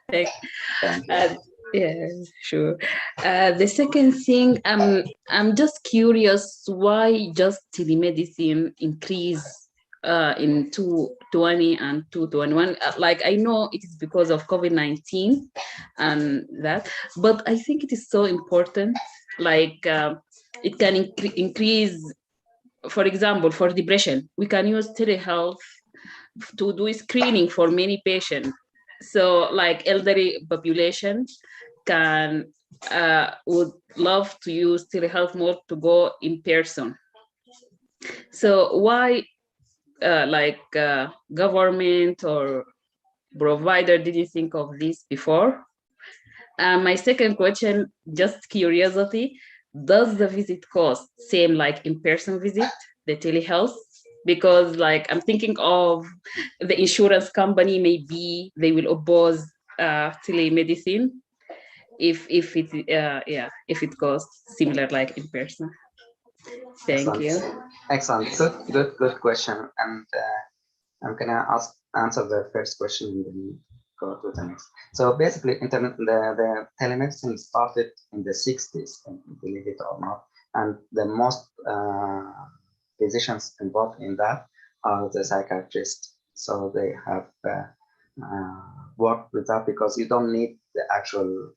Yeah, sure. The second thing, I'm just curious why just telemedicine increase in 2020 and 2021. Like, I know it is because of COVID-19 and that, but I think it is so important. Like, it can increase. For example, for depression, we can use telehealth to do screening for many patients. So like elderly population can would love to use telehealth more to go in person. So why government or provider didn't think of this before? My second question, just curiosity, does the visit cost same like in-person visit, the telehealth? Because like I'm thinking of the insurance company, maybe they will oppose telemedicine if it costs similar like in person. Thank you. Excellent. Good question. And I'm gonna answer the first question and then go to the next. So basically, the telemedicine started in the 60s, believe it or not, and the most physicians involved in that are the psychiatrists. So they have worked with that because you don't need the actual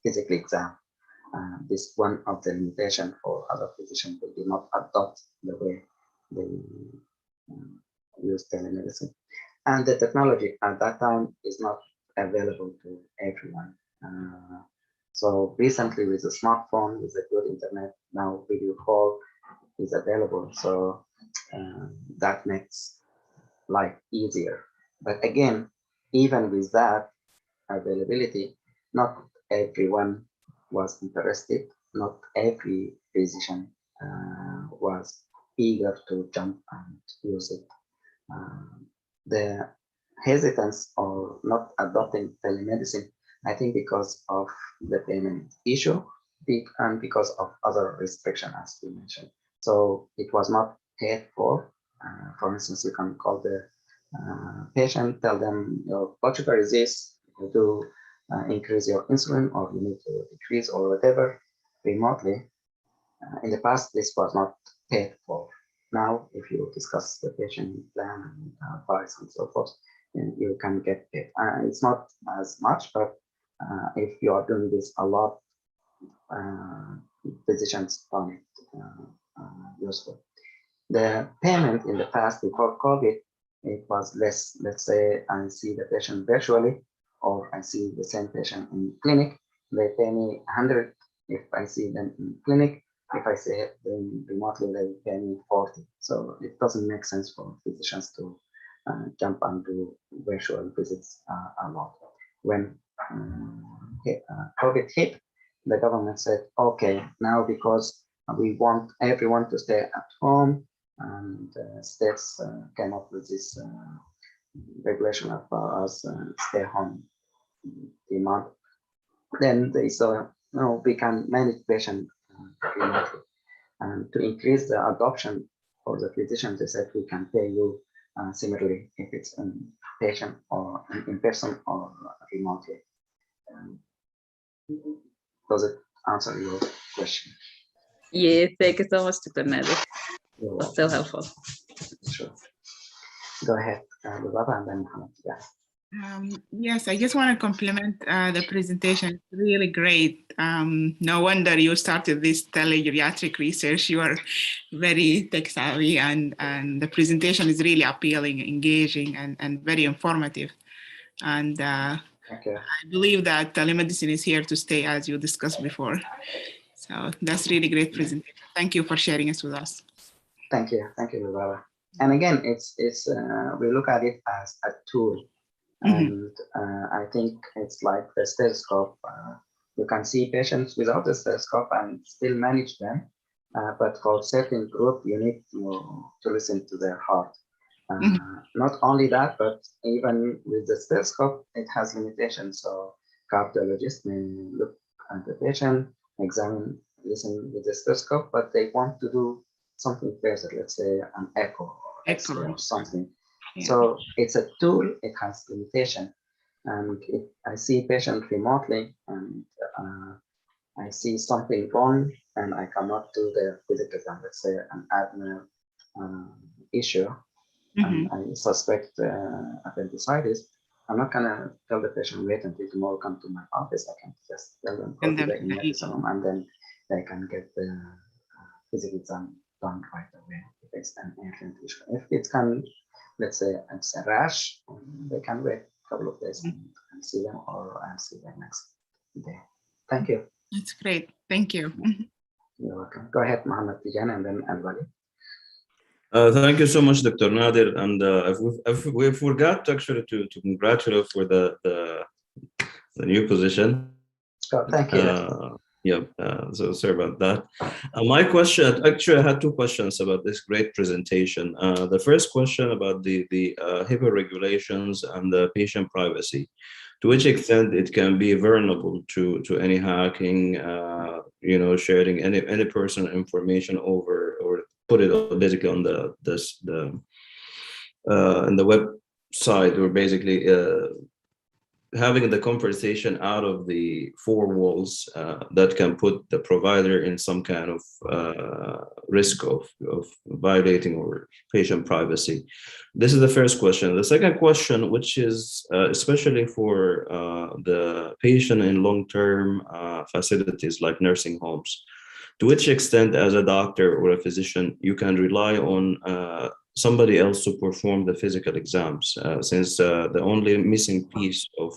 physical exam. This one of the limitation for other physicians. They do not adopt the way they use telemedicine. And the technology at that time is not available to everyone. So recently with the smartphone, with the good internet, now video call is available. So that makes life easier. But again, even with that availability, not everyone was interested. Not every physician was eager to jump and use it. The hesitance or not adopting telemedicine, I think because of the payment issue and because of other restrictions, as we mentioned. So it was not paid for For instance, you can call the patient, tell them your blood sugar is this, you do increase your insulin, or you need to decrease, or whatever, remotely. In the past, this was not paid for. Now, if you discuss the patient plan and price and so forth, then you can get paid. It's not as much, but if you are doing this a lot, physicians find it useful. The payment in the past before COVID, it was less. Let's say I see the patient virtually, or I see the same patient in clinic, they pay me 100 if I see them in clinic. If I see them remotely, they pay me 40. So it doesn't make sense for physicians to jump and do virtual visits a lot. When COVID hit, the government said, okay, now because we want everyone to stay at home, and states came up with this regulation of us stay home demand. Then they saw, no, we can manage patient remotely. And to increase the adoption for the physicians, they said we can pay you similarly if it's in patient or in person or remotely. Does it answer your question? Yeah, thank you so much, Dr. Nader. That's so helpful. Sure. Go ahead, Lubaba, and then Mohammed. Yeah. Yes, I just want to compliment the presentation. It's really great. No wonder you started this telegeriatric research. You are very tech savvy, and the presentation is really appealing, engaging, and very informative. And I believe that telemedicine is here to stay, as you discussed before. So that's really great presentation. Thank you for sharing it with us. Thank you, Lubaba. And again, it's we look at it as a tool. And I think it's like the stethoscope. You can see patients without the stethoscope and still manage them. But for certain group, you need to listen to their heart. Not only that, but even with the stethoscope, it has limitations. So cardiologists may look at the patient, examine, listen with the stethoscope, but they want to do something further, let's say an echo or X-ray or something. Yeah. So it's a tool, it has limitation. And if I see patient remotely and I see something wrong and I cannot do the physical exam, let's say an adrenal issue, and I suspect appendicitis, I'm not gonna tell the patient, wait until tomorrow, come to my office. I can just tell them, go to the emergency room, and then they can get the physical exam done right away if it's an urgent issue. If it can, let's say it's a rash, they can wait a couple of days and see them, or I'll see them next day. Thank you. That's great. Thank you. You're welcome. Go ahead, Mohammed Tijan, and then Al-Wali. Thank you so much, Dr. Nader. And if we forgot actually to congratulate for the new position. Oh, thank you. So sorry about that. My question, actually, I had two questions about this great presentation. The first question about the HIPAA regulations and the patient privacy. To which extent it can be vulnerable to any hacking, sharing any personal information over, or put it basically on the website, or basically having the conversation out of the four walls that can put the provider in some kind of risk of violating or patient privacy. This is the first question. The second question, which is especially for the patient in long-term facilities like nursing homes, to which extent as a doctor or a physician, you can rely on somebody else to perform the physical exams, since the only missing piece of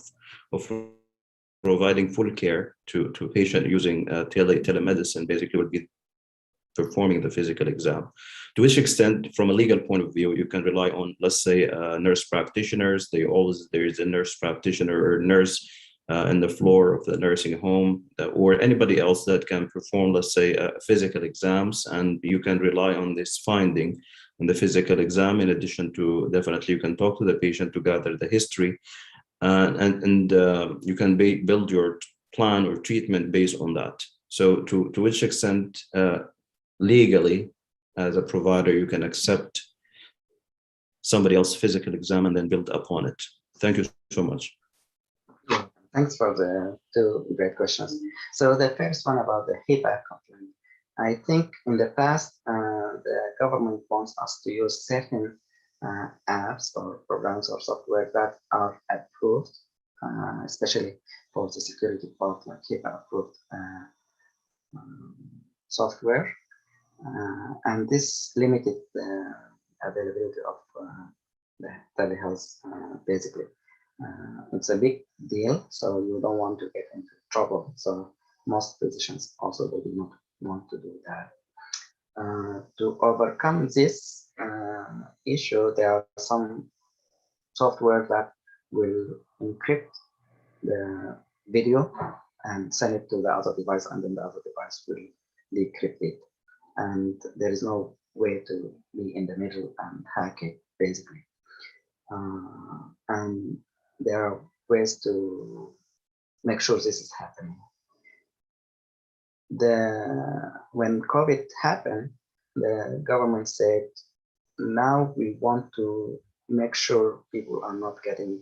providing full care to patient using telemedicine basically would be performing the physical exam. To which extent, from a legal point of view, you can rely on, let's say, nurse practitioners. There is a nurse practitioner or nurse in the floor of the nursing home, or anybody else that can perform, let's say, physical exams, and you can rely on this finding in the physical exam. In addition to, definitely you can talk to the patient to gather the history, and you can build your plan or treatment based on that. So to which extent legally as a provider you can accept somebody else physical exam and then build upon it. Thank you so much. Thanks for the two great questions. So the first one about the HIPAA complaint. I think in the past, the government wants us to use certain apps or programs or software that are approved, especially for the security part, like HIPAA approved software. And this limited the availability of the telehealth, basically. It's a big deal, so you don't want to get into trouble. So most physicians also they do not want to do that. To overcome this issue, there are some software that will encrypt the video and send it to the other device, and then the other device will decrypt it. And there is no way to be in the middle and hack it, basically. And there are ways to make sure this is happening. When COVID happened, the government said, now we want to make sure people are not getting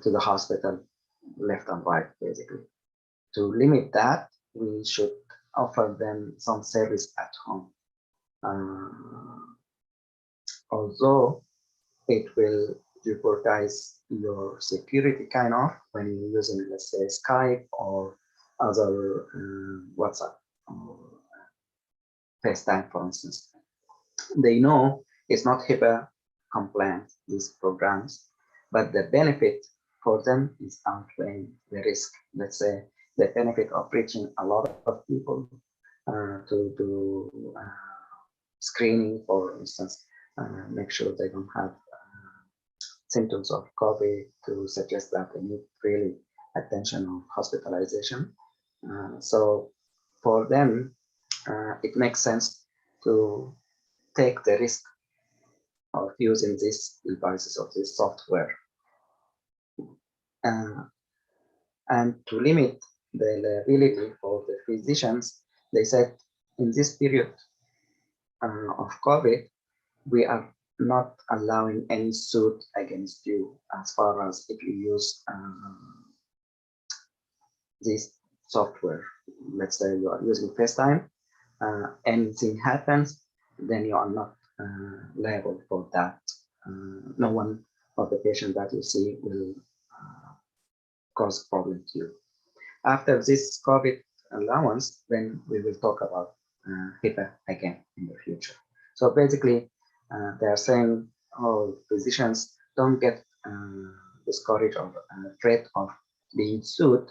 to the hospital left and right, basically. To limit that, we should offer them some service at home. Although it will jeopardize your security kind of when you're using, let's say, Skype or other WhatsApp or FaceTime, for instance. They know it's not HIPAA compliant, these programs, but the benefit for them is outweighing the risk. Let's say the benefit of reaching a lot of people to do screening, for instance, make sure they don't have symptoms of COVID to suggest that they need really attention or hospitalization. So for them, it makes sense to take the risk of using these devices of this software. And to limit the liability for the physicians, they said in this period of COVID, we are not allowing any suit against you as far as if you use this software. Let's say you are using FaceTime, anything happens, then you are not liable for that. No one of the patient that you see will cause problem to you. After this COVID allowance, then we will talk about HIPAA again in the future. So basically, they are saying, oh, physicians don't get discouraged or afraid of being sued,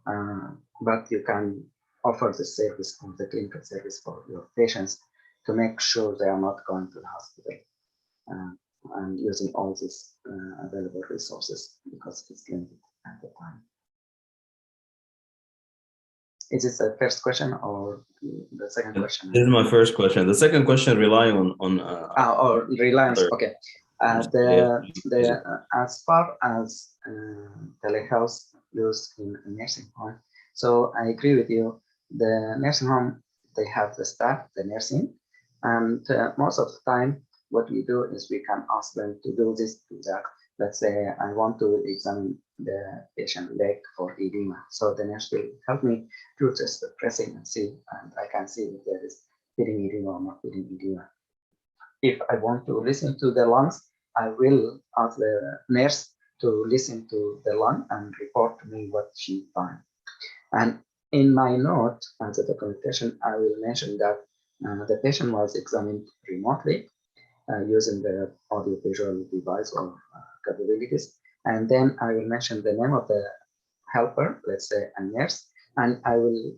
but you can offer the service of the clinical service for your patients to make sure they are not going to the hospital and using all these available resources because it's limited at the time. Is this the first question or the second question? This is my first question. The second question relying on or reliance. Okay. As far as telehealth use in nursing home, so I agree with you. The nursing home, they have the staff, the nursing, and most of the time, what we do is we can ask them to do this, do that. Let's say I want to examine the patient leg for edema. So the nurse will help me do just the pressing and see, and I can see if there is feeding edema or not feeding edema. If I want to listen to the lungs, I will ask the nurse to listen to the lung and report to me what she found. And in my note as a documentation, I will mention that the patient was examined remotely using the audiovisual device or capabilities. And then I will mention the name of the helper, let's say a nurse, and I will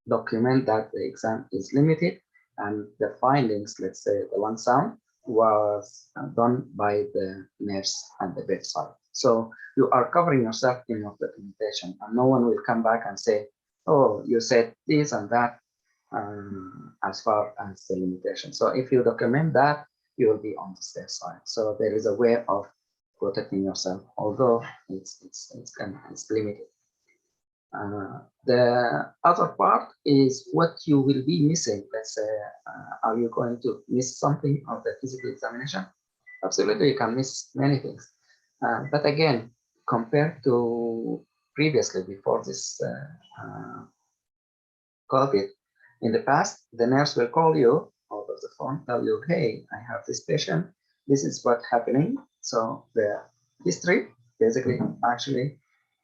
document that the exam is limited and the findings, let's say the lung sound, was done by the nurse at the bedside. So you are covering yourself in your documentation, and no one will come back and say, oh, you said this and that as far as the limitation. So if you document that, you will be on the safe side. So there is a way of protecting yourself, although it's limited. The other part is what you will be missing. Let's say, are you going to miss something of the physical examination? absolutely you can miss many things. But again, compared to previously, before this COVID, in the past, the nurse will call you over the phone, tell you, hey, I have this patient, this is what's happening. So the history basically actually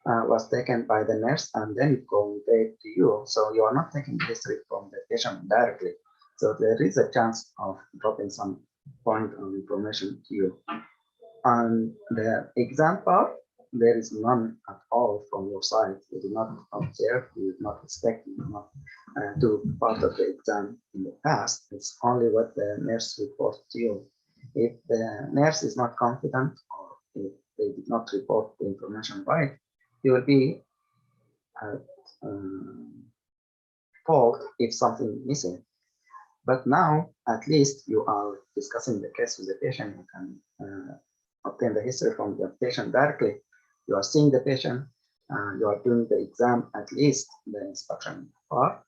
was taken by the nurse and then it conveyed to you. So you are not taking the history from the patient directly. So there is a chance of dropping some point of information to you. On the exam part, there is none at all from your side. You do not observe, you do not expect, you do not do part of the exam in the past. It's only what the nurse reports to you. If the nurse is not confident or if they did not report the information right, you will be at fault if something missing. But now, at least you are discussing the case with the patient. You can obtain the history from the patient directly. You are seeing the patient, you are doing the exam, at least the inspection part.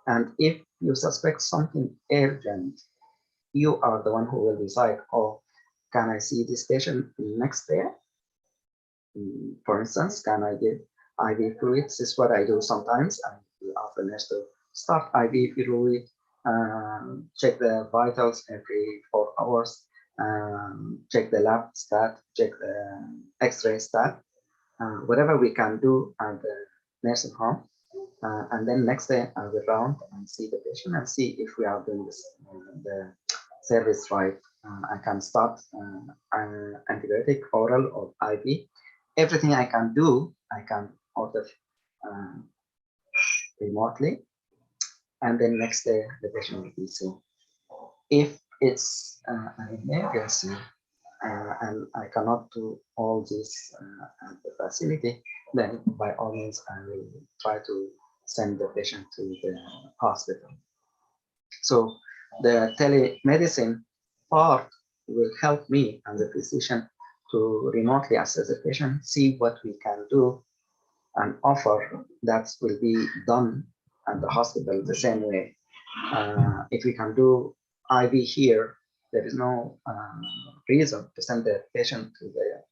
And if you suspect something urgent, you are the one who will decide, oh, can I see this patient next day? For instance, can I give IV fluids? This is what I do sometimes. I will ask the nurse to start IV fluid, check the vitals every 4 hours, check the lab stat, check the X-ray stat, whatever we can do at the nursing home. And then next day I will round and see the patient and see if we are doing this, the service right. I can start antibiotic, oral or IV. Everything I can do, I can order remotely. And then next day the patient will be seen. If it's an emergency and I cannot do all this at the facility, then by all means I will try to send the patient to the hospital. So the telemedicine part will help me as a physician to remotely assess the patient, see what we can do and offer that will be done at the hospital the same way. If we can do IV here, there is no reason to send the patient to the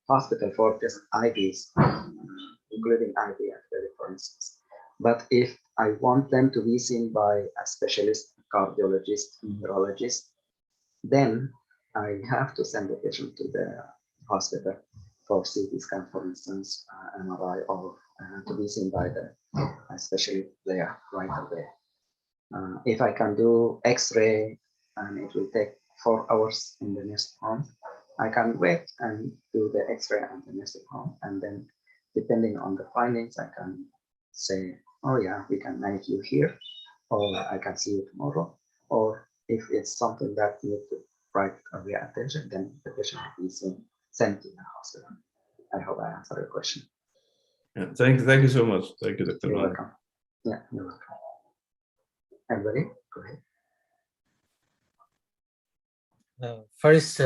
hospital for just IVs, including IV antibiotic, for instance. But if I want them to be seen by a specialist, cardiologist, neurologist, then I have to send the patient to the hospital for CT scan, for instance, MRI, or to be seen by the specialist there, right away. If I can do X-ray and it will take 4 hours in the nursing home, I can wait and do the X-ray at the nursing home, and then depending on the findings, I can say, oh yeah, we can manage you here, or I can see you tomorrow, or if it's something that needs to right earlier attention, then the patient will be sent to the hospital. I hope I answered your question. Yeah, thank you so much. Thank you, Dr. You're welcome. Yeah, you're welcome. Everybody, go ahead. First,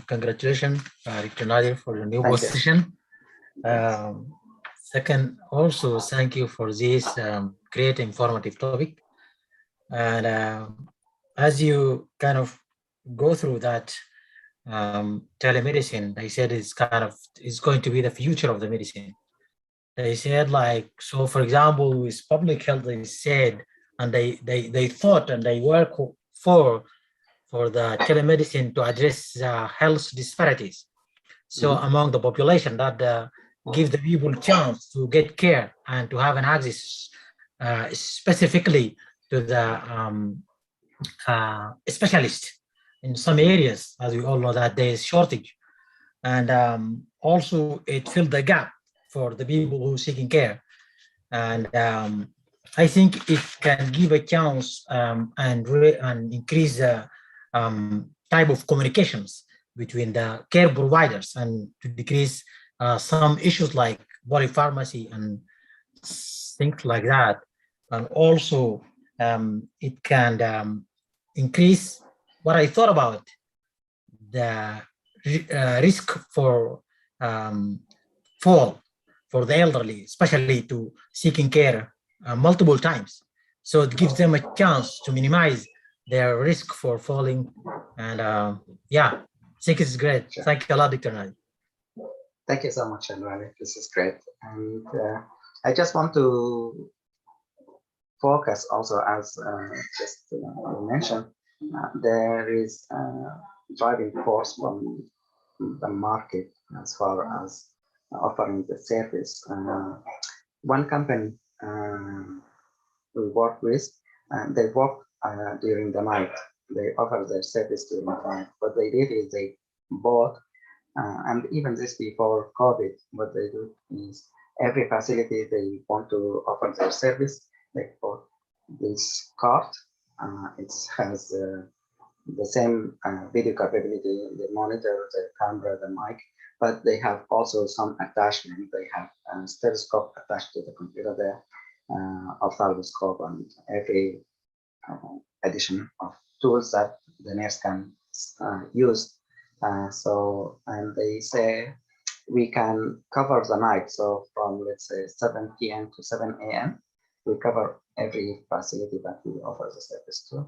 congratulations, Dr. Nadir, for your new position. Second, also thank you for this great informative topic. And as you kind of go through that, telemedicine, they said is going to be the future of the medicine. They said, like, so for example, with public health, they said, and they thought and they work for the telemedicine to address health disparities. So among the population, that give the people chance to get care and to have an access specifically to the specialist in some areas, as we all know that there is shortage. And also it filled the gap for the people who are seeking care. And I think it can give a chance and increase the type of communications between the care providers and to decrease some issues like polypharmacy and things like that. And also it can increase what I thought about the risk for fall for the elderly, especially to seeking care multiple times. So it gives them a chance to minimize their risk for falling. And yeah, 6 is great. Sure. Thank you a lot, Dr. Nadi. Thank you so much, Anwar. This is great. And I just want to focus also, as just you mentioned, there is a driving force from the market as far as offering the service. One company we work with, they work during the night. They offer their service during the night. What they did is they bought, and even this before COVID, what they do is every facility they want to offer their service, they bought this card. It has the same video capability, the monitor, the camera, the mic, but they have also some attachment. They have a stethoscope attached to the computer there, ophthalmoscope, and every addition of tools that the nurse can use. And they say we can cover the night. So from, let's say, 7 p.m. to 7 a.m., we cover every facility that we offer the service to.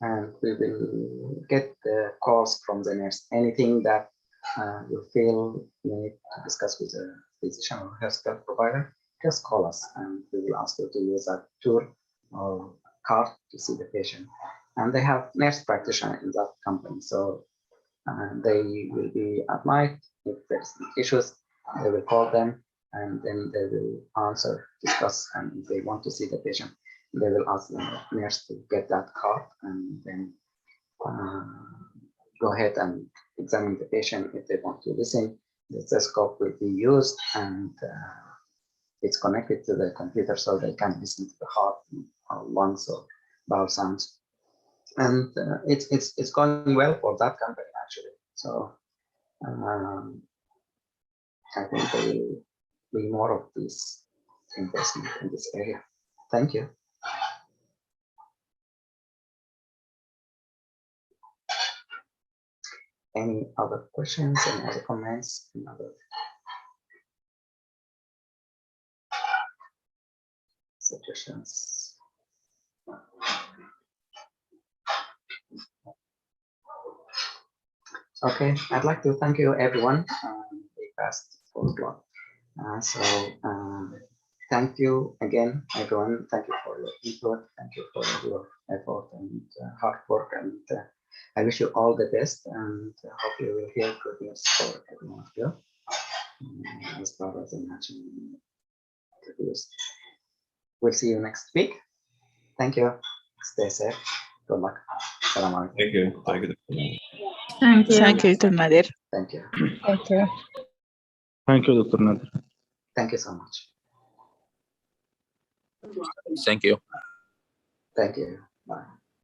And we will get the calls from the nurse. Anything that you feel you need to discuss with a physician or healthcare provider, just call us and we will ask you to use that tool or card to see the patient. And they have nurse practitioner in that company. So they will be at night. If there's issues, they will call them and then they will answer, discuss, and if they want to see the patient, they will ask the nurse to get that card and then go ahead and examine the patient. If they want to listen, the stethoscope will be used and it's connected to the computer so they can listen to the heart or lungs or bowel sounds. And it's going well for that company actually. So I think there will be more of this investment in this area. Thank you. Any other questions, any other comments, any other suggestions? Okay, I'd like to thank you everyone. We passed 4 o'clock. Thank you again, everyone. Thank you for your input. Thank you for your effort and hard work. And I wish you all the best and hope you will hear good news for everyone of you as far as the national interviews. We'll see you next week. Thank you. Stay safe. Good luck. Salam alaikum. Thank you. Thank you. Thank you, Dr. Nadir. Thank you. Thank you. Thank you, Dr. Nadir. Thank you so much. Thank you. Thank you. Bye.